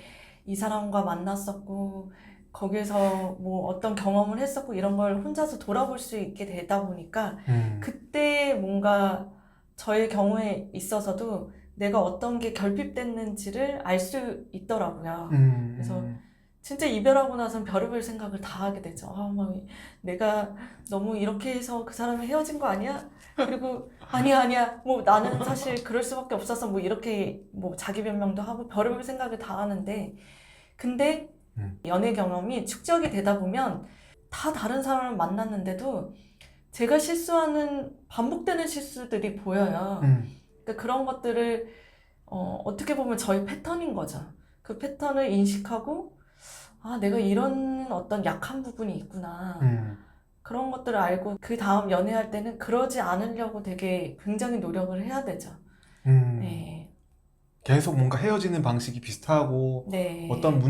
이 사람과 만났었고 거기에서 뭐 어떤 경험을 했었고 이런 걸 혼자서 돌아볼 수 있게 되다 보니까 그때 뭔가 저의 경우에 있어서도 내가 어떤 게 결핍됐는지를 알 수 있더라고요. 그래서 진짜 이별하고 나선 별의별 생각을 다 하게 되죠. 막 내가 너무 이렇게 해서 그 사람이 헤어진 거 아니야? 그리고 아니야. 뭐 나는 사실 그럴 수밖에 없어서 뭐 이렇게 뭐 자기 변명도 하고 별의별 생각을 다 하는데, 근데 연애 경험이 축적이 되다 보면 다 다른 사람을 만났는데도 제가 실수하는 반복되는 실수들이 보여요. 그러니까 그런 것들을 어떻게 보면 저희 패턴인 거죠. 그 패턴을 인식하고 내가 이런 어떤 약한 부분이 있구나. 그런 것들을 알고 그 다음 연애할 때는 그러지 않으려고 되게 굉장히 노력을 해야 되죠. 네. 계속 뭔가 헤어지는 방식이 비슷하고 네. 어떤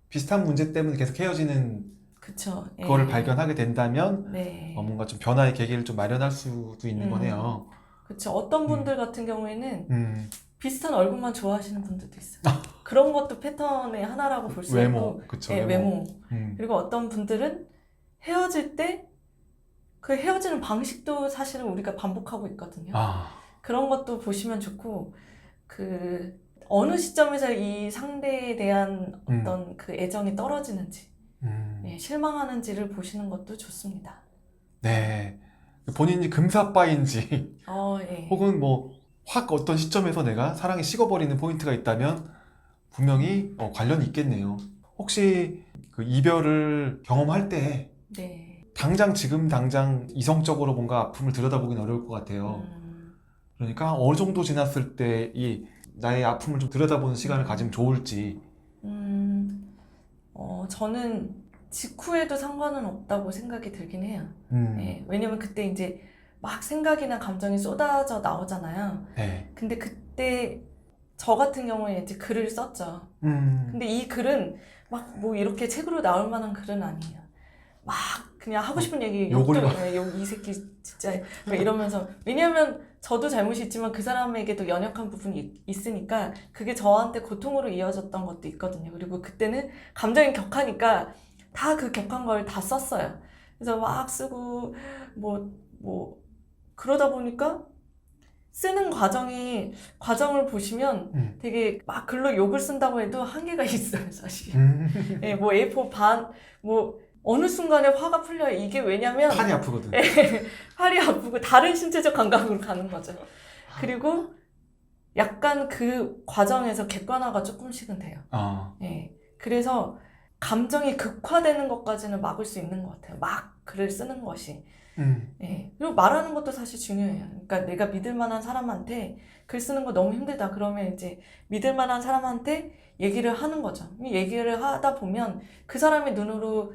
비슷한 문제 때문에 계속 헤어지는 그쵸. 그거를 발견하게 된다면 네. 뭔가 좀 변화의 계기를 좀 마련할 수도 있는 거네요. 그쵸. 어떤 분들 같은 경우에는 비슷한 얼굴만 좋아하시는 분들도 있어요. 그런 것도 패턴의 하나라고 볼 수 외모, 있고. 그쵸. 네, 외모. 그리고 어떤 분들은 헤어질 때 그 헤어지는 방식도 사실은 우리가 반복하고 있거든요. 그런 것도 보시면 좋고, 그 어느 시점에서 이 상대에 대한 어떤 그 애정이 떨어지는지, 네, 실망하는지를 보시는 것도 좋습니다. 네. 본인이 금사빠인지 예. 혹은 뭐 확 어떤 시점에서 내가 사랑이 식어버리는 포인트가 있다면 분명히 관련이 있겠네요. 혹시 그 이별을 경험할 때 네. 지금 당장 이성적으로 뭔가 아픔을 들여다보긴 어려울 것 같아요. 그러니까 어느 정도 지났을 때 이 나의 아픔을 좀 들여다보는 시간을 가지면 좋을지. 저는 직후에도 상관은 없다고 생각이 들긴 해요. 네, 왜냐면 그때 이제 막 생각이나 감정이 쏟아져 나오잖아요. 네. 근데 그때 저 같은 경우에 이제 글을 썼죠. 근데 이 글은 막 뭐 이렇게 책으로 나올 만한 글은 아니에요. 막 그냥 하고 싶은 얘기 이 새끼 진짜 이러면서, 왜냐면 저도 잘못이 있지만 그 사람에게도 연약한 부분이 있으니까 그게 저한테 고통으로 이어졌던 것도 있거든요. 그리고 그때는 감정이 격하니까 다 그 격한 걸 다 썼어요. 그래서 막 쓰고 뭐 그러다 보니까 쓰는 과정을 보시면 되게 막 글로 욕을 쓴다고 해도 한계가 있어요, 사실. 뭐 A4 반, 뭐 어느 순간에 화가 풀려요. 이게 왜냐면 팔이 아프거든. 팔이 아프고 다른 신체적 감각으로 가는 거죠. 그리고 약간 그 과정에서 객관화가 조금씩은 돼요. 예. 그래서 감정이 극화되는 것까지는 막을 수 있는 것 같아요. 막 글을 쓰는 것이. 예. 그리고 말하는 것도 사실 중요해요. 그러니까 내가 믿을 만한 사람한테 글 쓰는 거 너무 힘들다. 그러면 이제 믿을 만한 사람한테 얘기를 하는 거죠. 얘기를 하다 보면 그 사람의 눈으로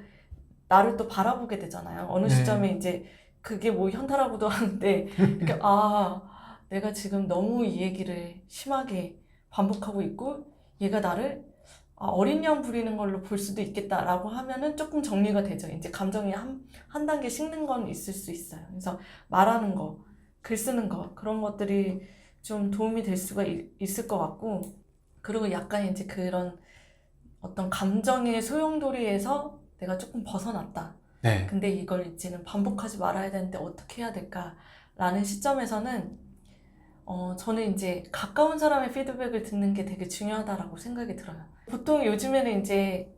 나를 또 바라보게 되잖아요. 어느 네. 시점에 이제 그게 뭐 현타라고도 하는데 이렇게 내가 지금 너무 이 얘기를 심하게 반복하고 있고 얘가 나를 어린 양 부리는 걸로 볼 수도 있겠다라고 하면은 조금 정리가 되죠. 이제 감정이 한 단계 식는 건 있을 수 있어요. 그래서 말하는 거, 글 쓰는 거 그런 것들이 좀 도움이 될 수가 있을 것 같고, 그리고 약간 이제 그런 어떤 감정의 소용돌이에서 내가 조금 벗어났다. 네. 근데 이걸 이제는 반복하지 말아야 되는데 어떻게 해야 될까라는 시점에서는 저는 이제 가까운 사람의 피드백을 듣는 게 되게 중요하다라고 생각이 들어요. 보통 요즘에는 이제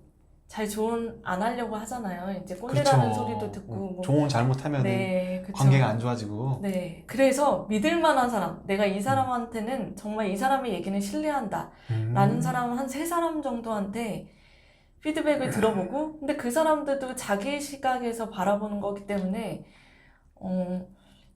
잘 조언 안 하려고 하잖아요. 이제 꼰대라는 그렇죠. 소리도 듣고 뭐. 조언 잘못하면 네, 그쵸. 관계가 안 좋아지고. 네, 그래서 믿을 만한 사람, 내가 이 사람한테는 정말 이 사람의 얘기는 신뢰한다 라는 사람 한 3사람 정도한테 피드백을 들어보고, 근데 그 사람들도 자기의 시각에서 바라보는 거기 때문에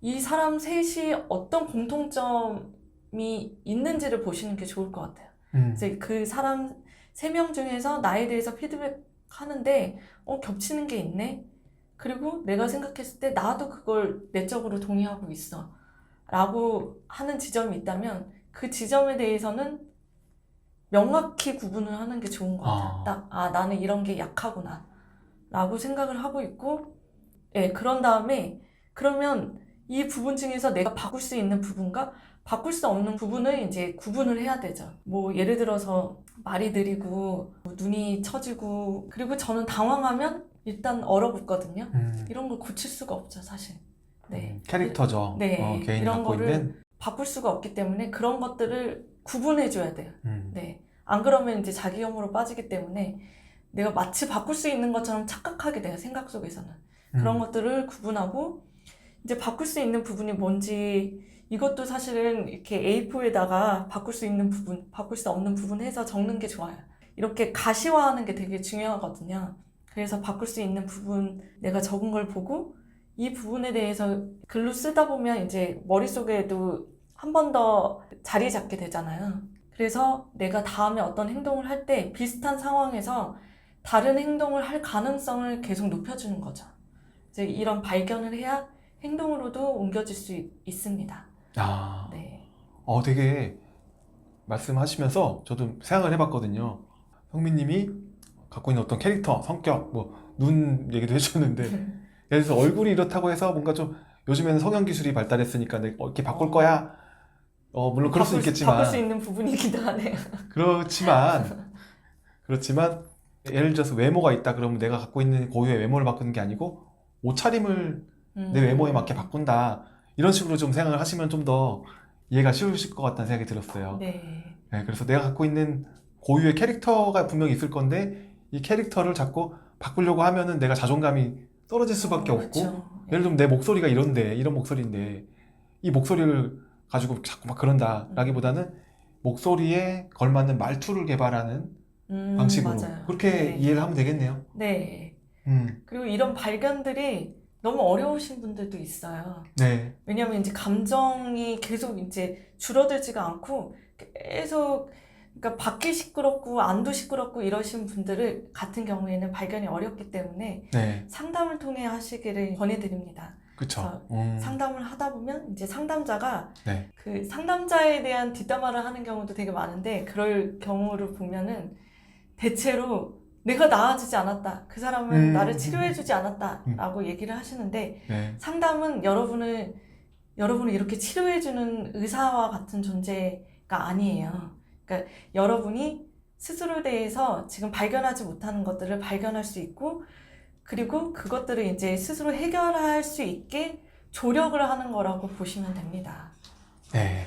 이 사람 셋이 어떤 공통점이 있는지를 보시는 게 좋을 것 같아요. 이제 그 사람 3명 중에서 나에 대해서 피드백 하는데 겹치는 게 있네? 그리고 내가 생각했을 때 나도 그걸 내적으로 동의하고 있어 라고 하는 지점이 있다면 그 지점에 대해서는 명확히 구분을 하는 게 좋은 것 같아요. 나는 이런 게 약하구나 라고 생각을 하고 있고, 그런 다음에 그러면 이 부분 중에서 내가 바꿀 수 있는 부분과 바꿀 수 없는 부분을 이제 구분을 해야 되죠. 뭐 예를 들어서 말이 느리고 눈이 처지고, 그리고 저는 당황하면 일단 얼어붙거든요. 이런 걸 고칠 수가 없죠, 사실. 네. 캐릭터죠. 네. 개인이 이런 갖고 거를 있는. 바꿀 수가 없기 때문에 그런 것들을 구분해 줘야 돼요. 네. 네. 안 그러면 이제 자기 혐오로 빠지기 때문에 내가 마치 바꿀 수 있는 것처럼 착각하게 돼요, 생각 속에서는. 그런 것들을 구분하고 이제 바꿀 수 있는 부분이 뭔지, 이것도 사실은 이렇게 A4에다가 바꿀 수 있는 부분, 바꿀 수 없는 부분 해서 적는 게 좋아요. 이렇게 가시화하는 게 되게 중요하거든요. 그래서 바꿀 수 있는 부분 내가 적은 걸 보고 이 부분에 대해서 글로 쓰다 보면 이제 머릿속에도 한 번 더 자리 잡게 되잖아요. 그래서 내가 다음에 어떤 행동을 할 때 비슷한 상황에서 다른 행동을 할 가능성을 계속 높여주는 거죠. 이제 이런 발견을 해야 행동으로도 옮겨질 수 있습니다. 네. 되게 말씀하시면서 저도 생각을 해봤거든요. 성민님이 갖고 있는 어떤 캐릭터, 성격, 뭐 눈 얘기도 해주셨는데 예를 들어서 얼굴이 이렇다고 해서 뭔가 좀 요즘에는 성형 기술이 발달했으니까 내가 이렇게 바꿀 거야. 물론 그럴 수 있겠지만 바꿀 수 있는 부분이기도 하네요. 그렇지만 예를 들어서 외모가 있다 그러면 내가 갖고 있는 고유의 외모를 바꾸는 게 아니고 옷차림을 내 외모에 맞게 바꾼다. 이런 식으로 좀 생각을 하시면 좀 더 이해가 쉬우실 것 같다는 생각이 들었어요. 네. 그래서 내가 갖고 있는 고유의 캐릭터가 분명히 있을 건데 이 캐릭터를 자꾸 바꾸려고 하면은 내가 자존감이 떨어질 수밖에 없고, 그렇죠. 예를 들면 내 목소리가 이런 목소리인데 이 목소리를 가지고 자꾸 막 그런다라기보다는 목소리에 걸맞는 말투를 개발하는 방식으로 맞아요. 그렇게 네. 이해를 하면 되겠네요. 네. 그리고 이런 발견들이 너무 어려우신 분들도 있어요. 네. 왜냐면 이제 감정이 계속 이제 줄어들지가 않고 계속, 그러니까 밖이 시끄럽고 안도 시끄럽고 이러신 분들을 같은 경우에는 발견이 어렵기 때문에 네. 상담을 통해 하시기를 권해드립니다. 그쵸. 상담을 하다 보면 이제 상담자가 네. 그 상담자에 대한 뒷담화를 하는 경우도 되게 많은데, 그럴 경우를 보면은 대체로 내가 나아지지 않았다, 그 사람은 나를 치료해주지 않았다 라고 얘기를 하시는데, 네. 상담은 여러분을 이렇게 치료해주는 의사와 같은 존재가 아니에요. 그러니까 여러분이 스스로에 대해서 지금 발견하지 못하는 것들을 발견할 수 있고, 그리고 그것들을 이제 스스로 해결할 수 있게 조력을 하는 거라고 보시면 됩니다. 네.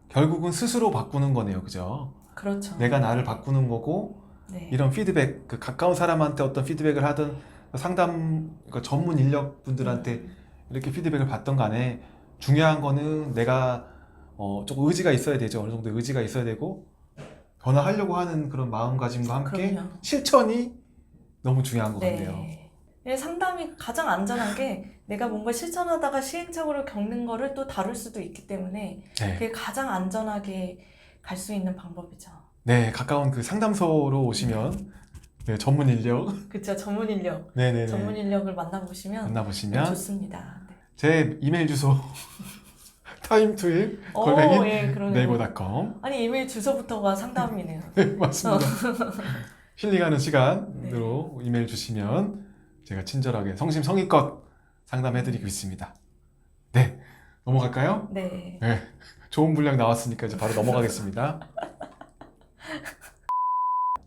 결국은 스스로 바꾸는 거네요. 그죠? 그렇죠. 내가 나를 바꾸는 거고, 네. 이런 피드백, 그 가까운 사람한테 어떤 피드백을 하든 상담 그러니까 전문 인력 분들한테 이렇게 피드백을 받던 간에 중요한 거는 내가 조금 의지가 있어야 되죠. 어느 정도 의지가 있어야 되고 변화하려고 하는 그런 마음가짐과 함께 그럼요. 실천이 너무 중요한 것 같네요. 네. 상담이 가장 안전한 게 내가 뭔가 실천하다가 시행착오를 겪는 거를 또 다룰 수도 있기 때문에 네. 그게 가장 안전하게 갈 수 있는 방법이죠. 네, 가까운 그 상담소로 오시면 네, 전문 인력 그쵸, 전문 인력. 네네네 전문 인력을 만나보시면 만나보시면 좋습니다. 네. 제 이메일 주소 timetwim 골뱅이 예, 그러네요. 네이버닷컴 아니, 이메일 주소부터가 상담이네요. 네, 맞습니다. 힐링하는 시간으로 이메일 주시면 제가 친절하게 성심성의껏 상담해드리고 있습니다. 네, 넘어갈까요? 네. 네, 좋은 분량 나왔으니까 이제 바로 넘어가겠습니다.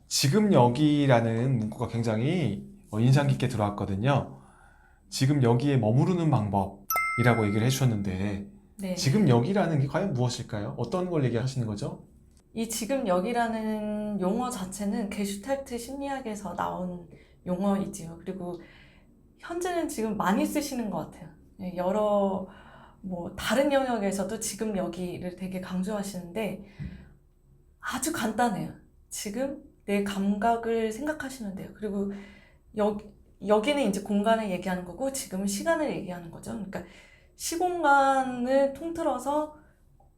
지금 여기라는 문구가 굉장히 인상 깊게 들어왔거든요. 지금 여기에 머무르는 방법이라고 얘기를 해주셨는데 네. 지금 여기라는 게 과연 무엇일까요? 어떤 걸 얘기하시는 거죠? 이 지금 여기라는 용어 자체는 게슈탈트 심리학에서 나온 용어이지요. 그리고 현재는 지금 많이 쓰시는 것 같아요. 예, 여러 다른 영역에서도 지금 여기를 되게 강조하시는데 아주 간단해요. 지금 내 감각을 생각하시면 돼요. 그리고 여기는 이제 공간을 얘기하는 거고 지금은 시간을 얘기하는 거죠. 그러니까 시공간을 통틀어서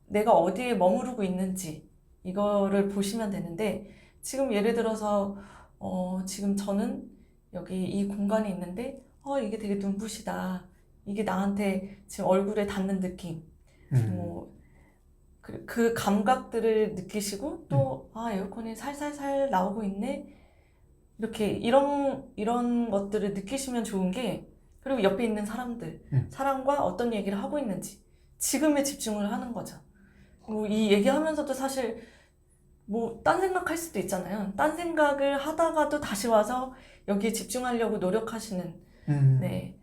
내가 어디에 머무르고 있는지 이거를 보시면 되는데 지금 예를 들어서 지금 저는 여기 이 공간에 있는데 이게 되게 눈부시다. 이게 나한테 지금 얼굴에 닿는 느낌. 그 감각들을 느끼시고 또 에어컨이 살살살 나오고 있네. 이렇게 이런 것들을 느끼시면 좋은 게 그리고 옆에 있는 사람과 어떤 얘기를 하고 있는지 지금에 집중을 하는 거죠. 이 얘기하면서도 사실 딴 생각할 수도 있잖아요. 딴 생각을 하다가도 다시 와서 여기에 집중하려고 노력하시는 네.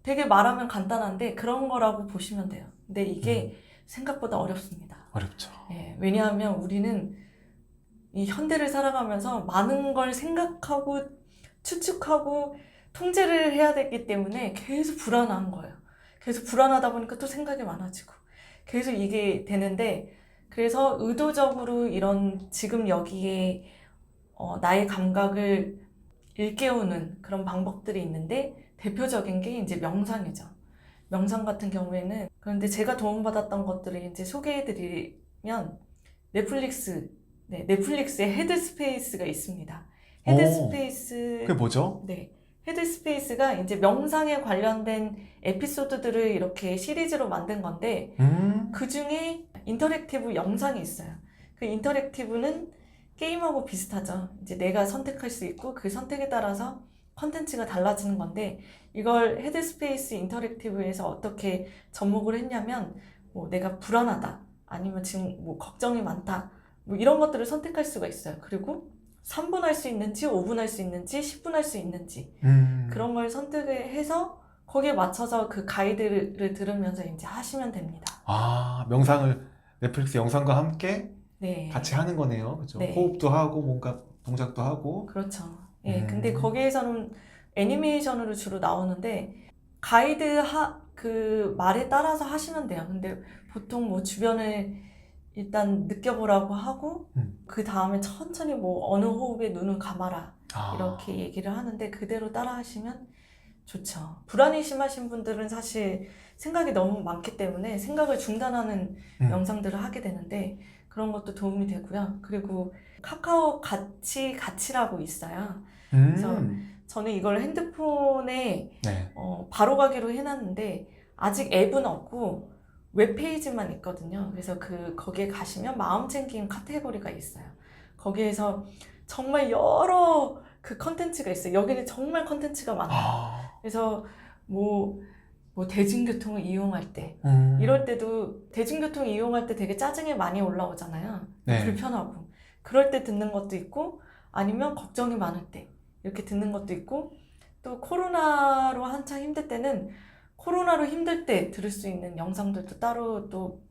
되게 말하면 간단한데 그런 거라고 보시면 돼요. 근데 이게 생각보다 어렵습니다. 어렵죠. 예, 왜냐하면 우리는 이 현대를 살아가면서 많은 걸 생각하고 추측하고 통제를 해야 되기 때문에 계속 불안한 거예요. 계속 불안하다 보니까 또 생각이 많아지고 계속 이게 되는데 그래서 의도적으로 이런 지금 여기에 나의 감각을 일깨우는 그런 방법들이 있는데 대표적인 게 이제 명상이죠. 명상 같은 경우에는 그런데 제가 도움받았던 것들을 이제 소개해드리면 넷플릭스에 헤드스페이스가 있습니다. 헤드스페이스 그게 뭐죠? 네, 헤드스페이스가 이제 명상에 관련된 에피소드들을 이렇게 시리즈로 만든 건데 그 중에 인터랙티브 영상이 있어요. 그 인터랙티브는 게임하고 비슷하죠. 이제 내가 선택할 수 있고 그 선택에 따라서 컨텐츠가 달라지는 건데 이걸 헤드스페이스 인터랙티브에서 어떻게 접목을 했냐면 내가 불안하다 아니면 지금 걱정이 많다 이런 것들을 선택할 수가 있어요. 그리고 3분 할 수 있는지 5분 할 수 있는지 10분 할 수 있는지 그런 걸 선택을 해서 거기에 맞춰서 그 가이드를 들으면서 이제 하시면 됩니다. 명상을 넷플릭스 영상과 함께 네. 같이 하는 거네요. 그렇죠? 네. 호흡도 하고 뭔가 동작도 하고. 그렇죠. 예, 근데 거기에서는 애니메이션으로 주로 나오는데 가이드 그 말에 따라서 하시면 돼요. 근데 보통 주변을 일단 느껴보라고 하고 그 다음에 천천히 어느 호흡에 눈을 감아라 이렇게 얘기를 하는데 그대로 따라 하시면 좋죠. 불안이 심하신 분들은 사실 생각이 너무 많기 때문에 생각을 중단하는 영상들을 하게 되는데 그런 것도 도움이 되고요. 그리고 카카오 가치라고 있어요. 그래서 저는 이걸 핸드폰에 바로 가기로 해놨는데 아직 앱은 없고 웹페이지만 있거든요. 그래서 거기에 가시면 마음 챙김 카테고리가 있어요. 거기에서 정말 여러 그 컨텐츠가 있어요. 여기는 정말 컨텐츠가 많아요. 그래서 대중교통을 이용할 때 이럴 때도 대중교통 이용할 때 되게 짜증이 많이 올라오잖아요. 네. 불편하고 그럴 때 듣는 것도 있고 아니면 걱정이 많을 때 이렇게 듣는 것도 있고 또 코로나로 한창 힘들 때는 코로나로 힘들 때 들을 수 있는 영상들도 따로 또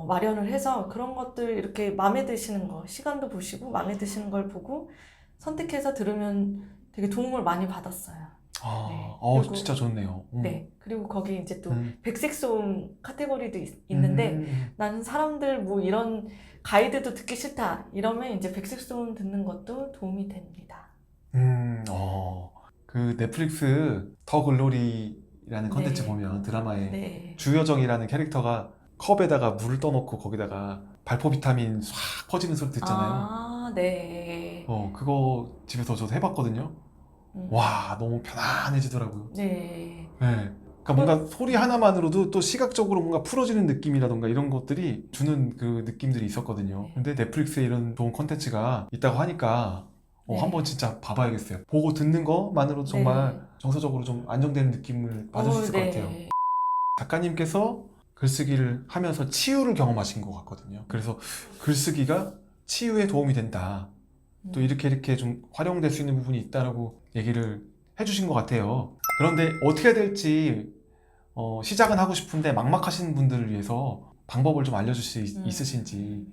마련을 해서 그런 것들 이렇게 마음에 드시는 거 시간도 보시고 마음에 드시는 걸 보고 선택해서 들으면 되게 도움을 많이 받았어요. 아, 네. 그리고 진짜 좋네요. 네. 그리고 거기 이제 또 음. 백색 소음 카테고리도 있는데 나는 사람들 뭐 이런 가이드도 듣기 싫다 이러면 이제 백색 소음 듣는 것도 도움이 됩니다. 그 넷플릭스 더 글로리라는 컨텐츠 네. 보면 드라마에 네. 주여정이라는 캐릭터가 컵에다가 물을 떠놓고 거기다가 발포 비타민 싹 퍼지는 소리 듣잖아요. 아, 네. 그거 집에서 저도 해봤거든요. 음. 와, 너무 편안해지더라고요. 네. 네. 그러니까 뭔가 소리 하나만으로도 또 시각적으로 뭔가 풀어지는 느낌이라던가 이런 것들이 주는 그 느낌들이 있었거든요. 네. 근데 넷플릭스에 이런 좋은 컨텐츠가 있다고 하니까 네. 한번 진짜 봐봐야겠어요. 보고 듣는 것만으로도 정말 네. 정서적으로 좀 안정되는 느낌을 받을 수 있을 것 같아요. 네. 작가님께서 글쓰기를 하면서 치유를 경험하신 것 같거든요. 그래서 글쓰기가 치유에 도움이 된다. 또 이렇게 좀 활용될 수 있는 부분이 있다라고 얘기를 해주신 것 같아요. 그런데 어떻게 해야 될지 시작은 하고 싶은데 막막하신 분들을 위해서 방법을 좀 알려주실 수 있으신지.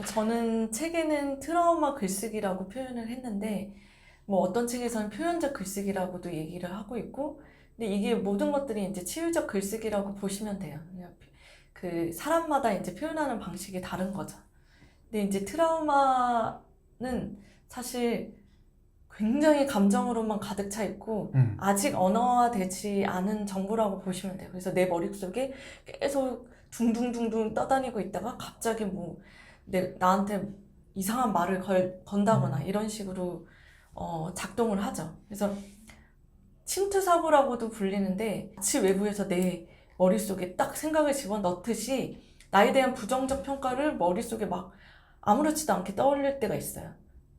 저는 책에는 트라우마 글쓰기라고 표현을 했는데 뭐 어떤 책에서는 표현적 글쓰기라고도 얘기를 하고 있고 근데 이게 모든 것들이 이제 치유적 글쓰기라고 보시면 돼요. 그냥 그 사람마다 이제 표현하는 방식이 다른 거죠. 근데 이제 트라우마는 사실 굉장히 감정으로만 가득 차 있고 아직 언어화되지 않은 정보라고 보시면 돼요. 그래서 내 머릿속에 계속 둥둥둥둥 떠다니고 있다가 갑자기 뭐 나한테 이상한 말을 건다거나 이런 식으로 작동을 하죠. 그래서 침투사고라고도 불리는데 마치 외부에서 내 머릿속에 딱 생각을 집어넣듯이 나에 대한 부정적 평가를 머릿속에 막 아무렇지도 않게 떠올릴 때가 있어요.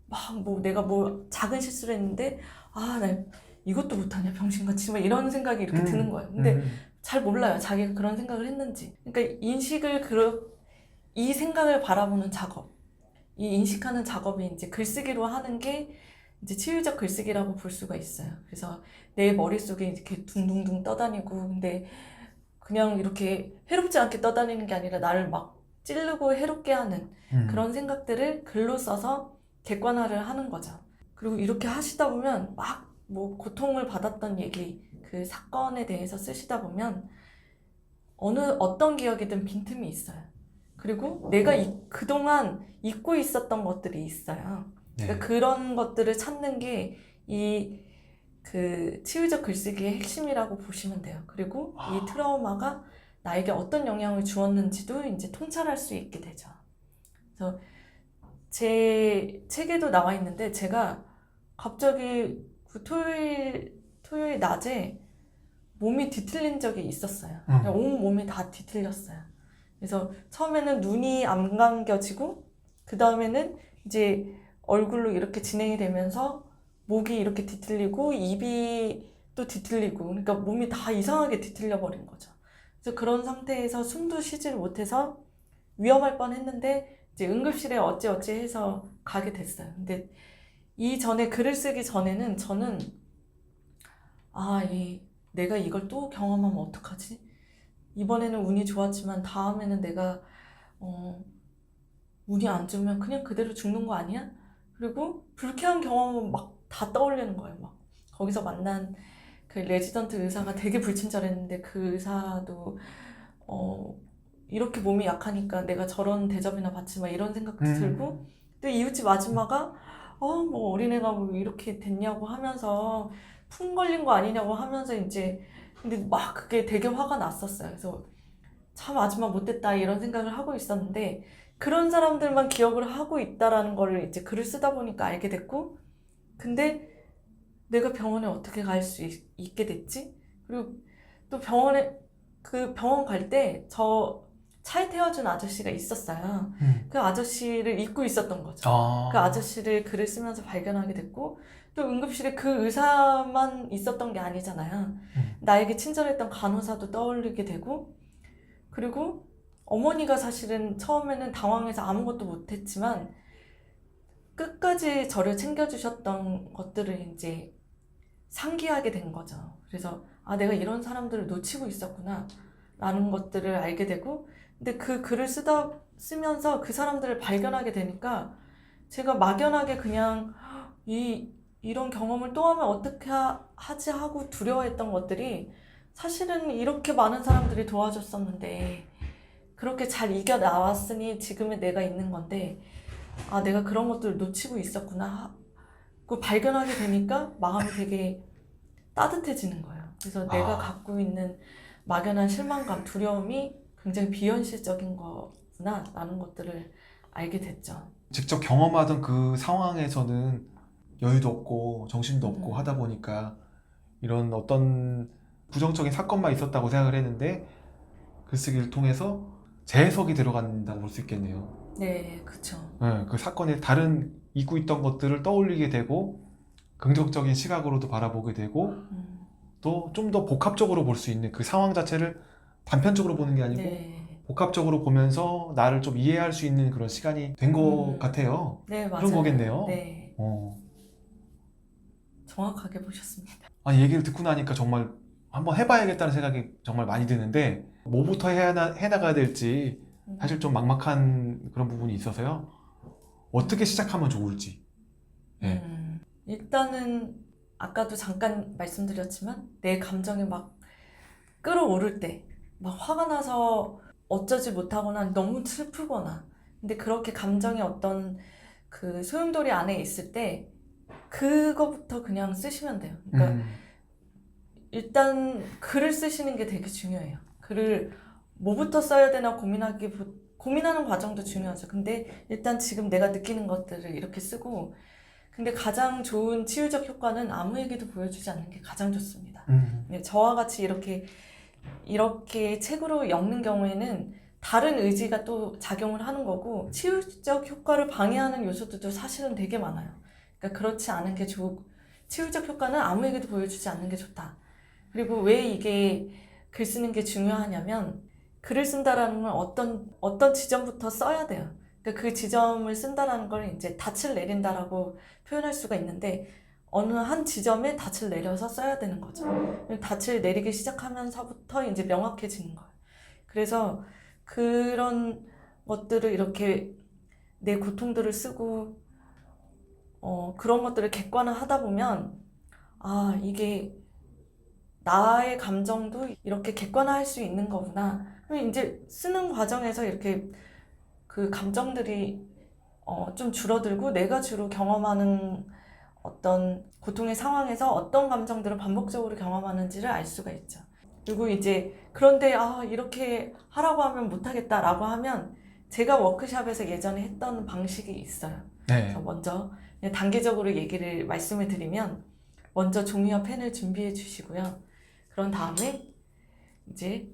막 뭐 내가 뭐 작은 실수를 했는데 나 이것도 못하냐 병신같이 막 이런 생각이 이렇게 드는 거예요. 근데 잘 몰라요. 자기가 그런 생각을 했는지. 그러니까 이 생각을 바라보는 작업, 이 인식하는 작업이 이제 글쓰기로 하는 게 이제 치유적 글쓰기라고 볼 수가 있어요. 그래서 내 머릿속에 이렇게 둥둥둥 떠다니고 근데 그냥 이렇게 해롭지 않게 떠다니는 게 아니라 나를 막 찌르고 해롭게 하는 그런 생각들을 글로 써서 객관화를 하는 거죠. 그리고 이렇게 하시다 보면 막 뭐 고통을 받았던 얘기, 그 사건에 대해서 쓰시다 보면 어떤 기억이든 빈틈이 있어요. 그리고 내가 그동안 잊고 있었던 것들이 있어요. 그러니까 그런 것들을 찾는 게 그 치유적 글쓰기의 핵심이라고 보시면 돼요. 그리고 이 트라우마가 나에게 어떤 영향을 주었는지도 이제 통찰할 수 있게 되죠. 그래서 제 책에도 나와 있는데 제가 갑자기 그 토요일 낮에 몸이 뒤틀린 적이 있었어요. 그냥 온 몸이 다 뒤틀렸어요. 그래서 처음에는 눈이 안 감겨지고 그 다음에는 이제 얼굴로 이렇게 진행이 되면서 목이 이렇게 뒤틀리고 입이 또 뒤틀리고 그러니까 몸이 다 이상하게 뒤틀려 버린 거죠. 그래서 그런 상태에서 숨도 쉬지를 못해서 위험할 뻔했는데 이제 응급실에 어찌어찌 해서 가게 됐어요. 근데 이전에 글을 쓰기 전에는 저는 내가 이걸 또 경험하면 어떡하지? 이번에는 운이 좋았지만 다음에는 내가 운이 안 좋으면 그냥 그대로 죽는 거 아니야? 그리고 불쾌한 경험은 막 다 떠올리는 거예요. 막 거기서 만난 그 레지던트 의사가 되게 불친절했는데 그 의사도 이렇게 몸이 약하니까 내가 저런 대접이나 받지 마 이런 생각도 들고 또 이웃집 아줌마가 뭐 어린애가 뭐 이렇게 됐냐고 하면서 풍 걸린 거 아니냐고 하면서 이제 근데 막 그게 되게 화가 났었어요. 그래서 참 아줌마 못됐다 이런 생각을 하고 있었는데 그런 사람들만 기억을 하고 있다라는 거를 이제 글을 쓰다 보니까 알게 됐고 근데 내가 병원에 어떻게 갈 수 있게 됐지? 그리고 또 병원 갈 때 저 차에 태워준 아저씨가 있었어요. 그 아저씨를 잊고 있었던 거죠. 그 아저씨를 글을 쓰면서 발견하게 됐고 또 응급실에 그 의사만 있었던 게 아니잖아요. 나에게 친절했던 간호사도 떠올리게 되고 그리고 어머니가 사실은 처음에는 당황해서 아무것도 못했지만 끝까지 저를 챙겨주셨던 것들을 이제 상기하게 된 거죠. 그래서 내가 이런 사람들을 놓치고 있었구나 라는 것들을 알게 되고 근데 그 글을 쓰면서 그 사람들을 발견하게 되니까 제가 막연하게 그냥 이 이런 경험을 또 하면 어떻게 하지 하고 두려워했던 것들이 사실은 이렇게 많은 사람들이 도와줬었는데 그렇게 잘 이겨나왔으니 지금의 내가 있는 건데 아, 내가 그런 것들을 놓치고 있었구나 그 발견하게 되니까 마음이 되게 따뜻해지는 거예요. 그래서 내가 갖고 있는 막연한 실망감, 두려움이 굉장히 비현실적인 거구나 라는 것들을 알게 됐죠. 직접 경험하던 그 상황에서는 여유도 없고 정신도 없고 음. 하다 보니까 이런 어떤 부정적인 사건만 있었다고 생각을 했는데 글쓰기를 통해서 재해석이 들어간다고 볼 수 있겠네요. 네, 그쵸. 네, 그 사건의 다른 잊고 있던 것들을 떠올리게 되고 긍정적인 시각으로도 바라보게 되고 또 좀 더 복합적으로 볼 수 있는 그 상황 자체를 단편적으로 보는 게 아니고 네, 복합적으로 보면서 나를 좀 이해할 수 있는 그런 시간이 된 것 같아요. 네, 맞아요. 그런 거겠네요. 네, 정확하게 보셨습니다. 아니, 얘기를 듣고 나니까 정말 한번 해봐야겠다는 생각이 정말 많이 드는데 뭐부터 해나가야 될지 사실 좀 막막한 그런 부분이 있어서요. 어떻게 시작하면 좋을지. 네. 일단은 아까도 잠깐 말씀드렸지만 내 감정이 막 끌어오를 때 막 화가 나서 어쩌지 못하거나 너무 슬프거나 근데 그렇게 감정이 어떤 그 소용돌이 안에 있을 때 그거부터 그냥 쓰시면 돼요. 그러니까 일단 글을 쓰시는 게 되게 중요해요. 글을 뭐부터 써야 되나 고민하는 과정도 중요하죠. 근데 일단 지금 내가 느끼는 것들을 이렇게 쓰고 근데 가장 좋은 치유적 효과는 아무에게도 보여주지 않는 게 가장 좋습니다. 네, 저와 같이 이렇게 책으로 엮는 경우에는 다른 의지가 또 작용을 하는 거고 치유적 효과를 방해하는 요소들도 사실은 되게 많아요. 그러니까 그렇지 않은 게 치유적 효과는 아무에게도 보여주지 않는 게 좋다. 그리고 왜 이게 글 쓰는 게 중요하냐면 글을 쓴다라는 건 어떤 지점부터 써야 돼요. 그러니까 그 지점을 쓴다라는 걸 이제 닻을 내린다라고 표현할 수가 있는데 어느 한 지점에 닻을 내려서 써야 되는 거죠. 닻을 내리기 시작하면서부터 이제 명확해지는 거예요. 그래서 그런 것들을 이렇게 내 고통들을 쓰고 그런 것들을 객관화하다 보면 아, 이게 나의 감정도 이렇게 객관화할 수 있는 거구나. 그럼 이제 쓰는 과정에서 이렇게 그 감정들이 좀 줄어들고 내가 주로 경험하는 어떤 고통의 상황에서 어떤 감정들을 반복적으로 경험하는지를 알 수가 있죠. 그리고 이제 그런데 이렇게 하라고 하면 못하겠다라고 하면 제가 워크숍에서 예전에 했던 방식이 있어요. 네. 그래서 먼저 그냥 단계적으로 말씀을 드리면 먼저 종이와 펜을 준비해 주시고요. 그런 다음에 이제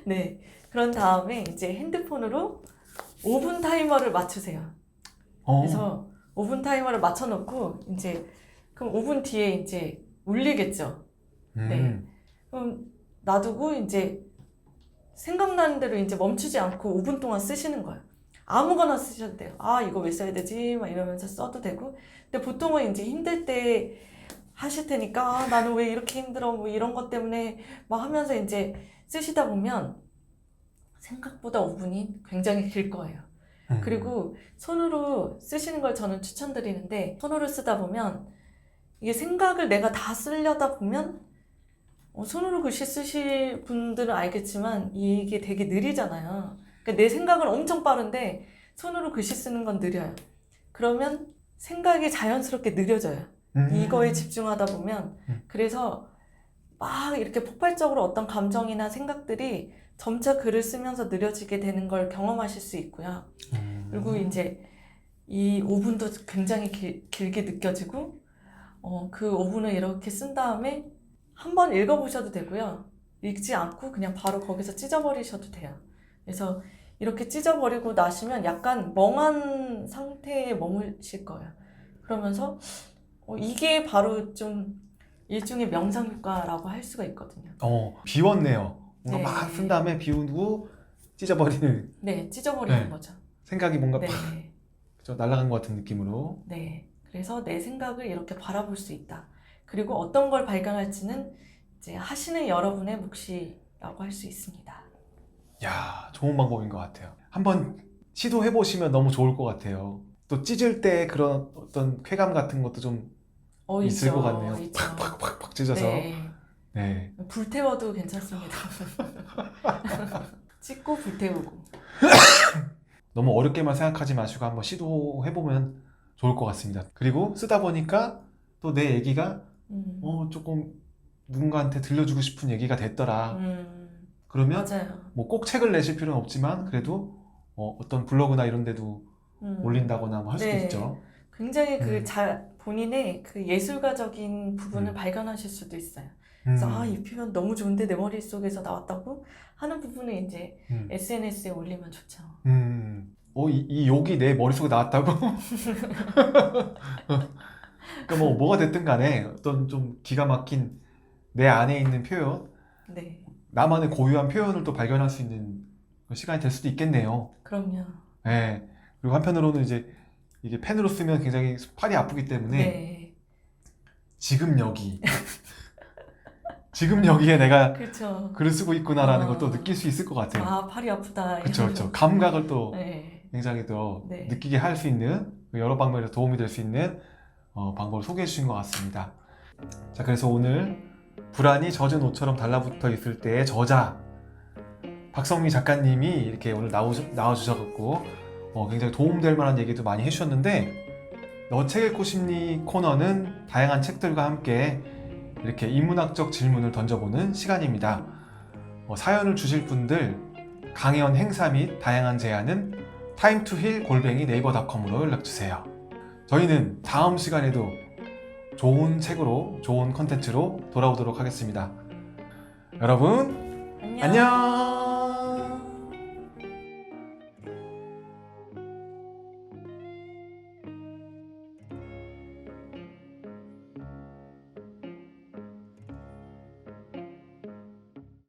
네, 그런 다음에 이제 핸드폰으로 5분 타이머를 맞추세요. 그래서 5분 타이머를 맞춰놓고 이제 그럼 5분 뒤에 이제 울리겠죠. 네. 그럼 놔두고 이제 생각나는 대로 이제 멈추지 않고 5분 동안 쓰시는 거예요. 아무거나 쓰셔도 돼요. 아, 이거 왜 써야 되지? 막 이러면서 써도 되고. 근데 보통은 이제 힘들 때 하실 테니까 나는 왜 이렇게 힘들어? 뭐 이런 것 때문에 막 하면서 이제 쓰시다 보면 생각보다 5분이 굉장히 길 거예요. 그리고 손으로 쓰시는 걸 저는 추천드리는데 손으로 쓰다 보면 이게 생각을 내가 다 쓰려다 보면 손으로 글씨 쓰실 분들은 알겠지만 이게 되게 느리잖아요. 그러니까 내 생각은 엄청 빠른데 손으로 글씨 쓰는 건 느려요. 그러면 생각이 자연스럽게 느려져요. 이거에 집중하다 보면 그래서 막 이렇게 폭발적으로 어떤 감정이나 생각들이 점차 글을 쓰면서 느려지게 되는 걸 경험하실 수 있고요. 그리고 이제 이 5분도 굉장히 길게 느껴지고 그 5분을 이렇게 쓴 다음에 한번 읽어보셔도 되고요. 읽지 않고 그냥 바로 거기서 찢어버리셔도 돼요. 그래서 이렇게 찢어버리고 나시면 약간 멍한 상태에 머무실 거예요. 그러면서 이게 바로 좀 일종의 명상 효과라고 할 수가 있거든요. 비웠네요. 뭔가 네. 막 쓴 다음에 비우고 찢어버리는. 네, 찢어버리는 네. 거죠. 생각이 뭔가 네. 팍 그죠? 날아간 것 같은 느낌으로. 네. 그래서 내 생각을 이렇게 바라볼 수 있다. 그리고 어떤 걸 발견할지는 이제 하시는 여러분의 몫이라고 할 수 있습니다. 야, 좋은 방법인 것 같아요. 한번 시도해 보시면 너무 좋을 것 같아요. 또 찢을 때 그런 어떤 쾌감 같은 것도 좀 있을 있죠. 것 같네요. 있죠. 팍팍팍팍 찢어서. 네. 네. 불태워도 괜찮습니다. 찍고 불태우고. 너무 어렵게만 생각하지 마시고 한번 시도해보면 좋을 것 같습니다. 그리고 쓰다 보니까 또 내 얘기가 조금 누군가한테 들려주고 싶은 얘기가 됐더라. 그러면 맞아요. 뭐 꼭 책을 내실 필요는 없지만 그래도 어떤 블로그나 이런 데도 올린다거나 뭐 할 수도 네. 있죠. 굉장히 본인의 그 예술가적인 부분을 발견하실 수도 있어요. 그래서 이 표현 너무 좋은데 내 머릿속에서 나왔다고 하는 부분을 이제 SNS에 올리면 좋죠. 이 욕이 내 머릿속에 나왔다고? 그러니까 뭐가 됐든 간에 어떤 좀 기가 막힌 내 안에 있는 표현, 네. 나만의 고유한 표현을 또 발견할 수 있는 시간이 될 수도 있겠네요. 그럼요. 네. 그리고 한편으로는 이제 이게 펜으로 쓰면 굉장히 팔이 아프기 때문에 네. 지금 여기에 내가 그렇죠. 글을 쓰고 있구나라는 걸 또 느낄 수 있을 것 같아요. 아, 팔이 아프다. 그렇죠. 감각을 또 네. 굉장히 더 네. 느끼게 할 수 있는 여러 방면에서 도움이 될 수 있는 방법을 소개해 주신 것 같습니다. 자, 그래서 오늘 불안이 젖은 옷처럼 달라붙어 있을 때의 저자 박성미 작가님이 이렇게 오늘 나와주셔서 굉장히 도움될 만한 얘기도 많이 해주셨는데 너 책 읽고 싶니 코너는 다양한 책들과 함께 이렇게 인문학적 질문을 던져보는 시간입니다. 사연을 주실 분들 강연 행사 및 다양한 제안은 timetoheal@naver.com으로 연락주세요. 저희는 다음 시간에도 좋은 책으로 좋은 컨텐츠로 돌아오도록 하겠습니다. 여러분 안녕.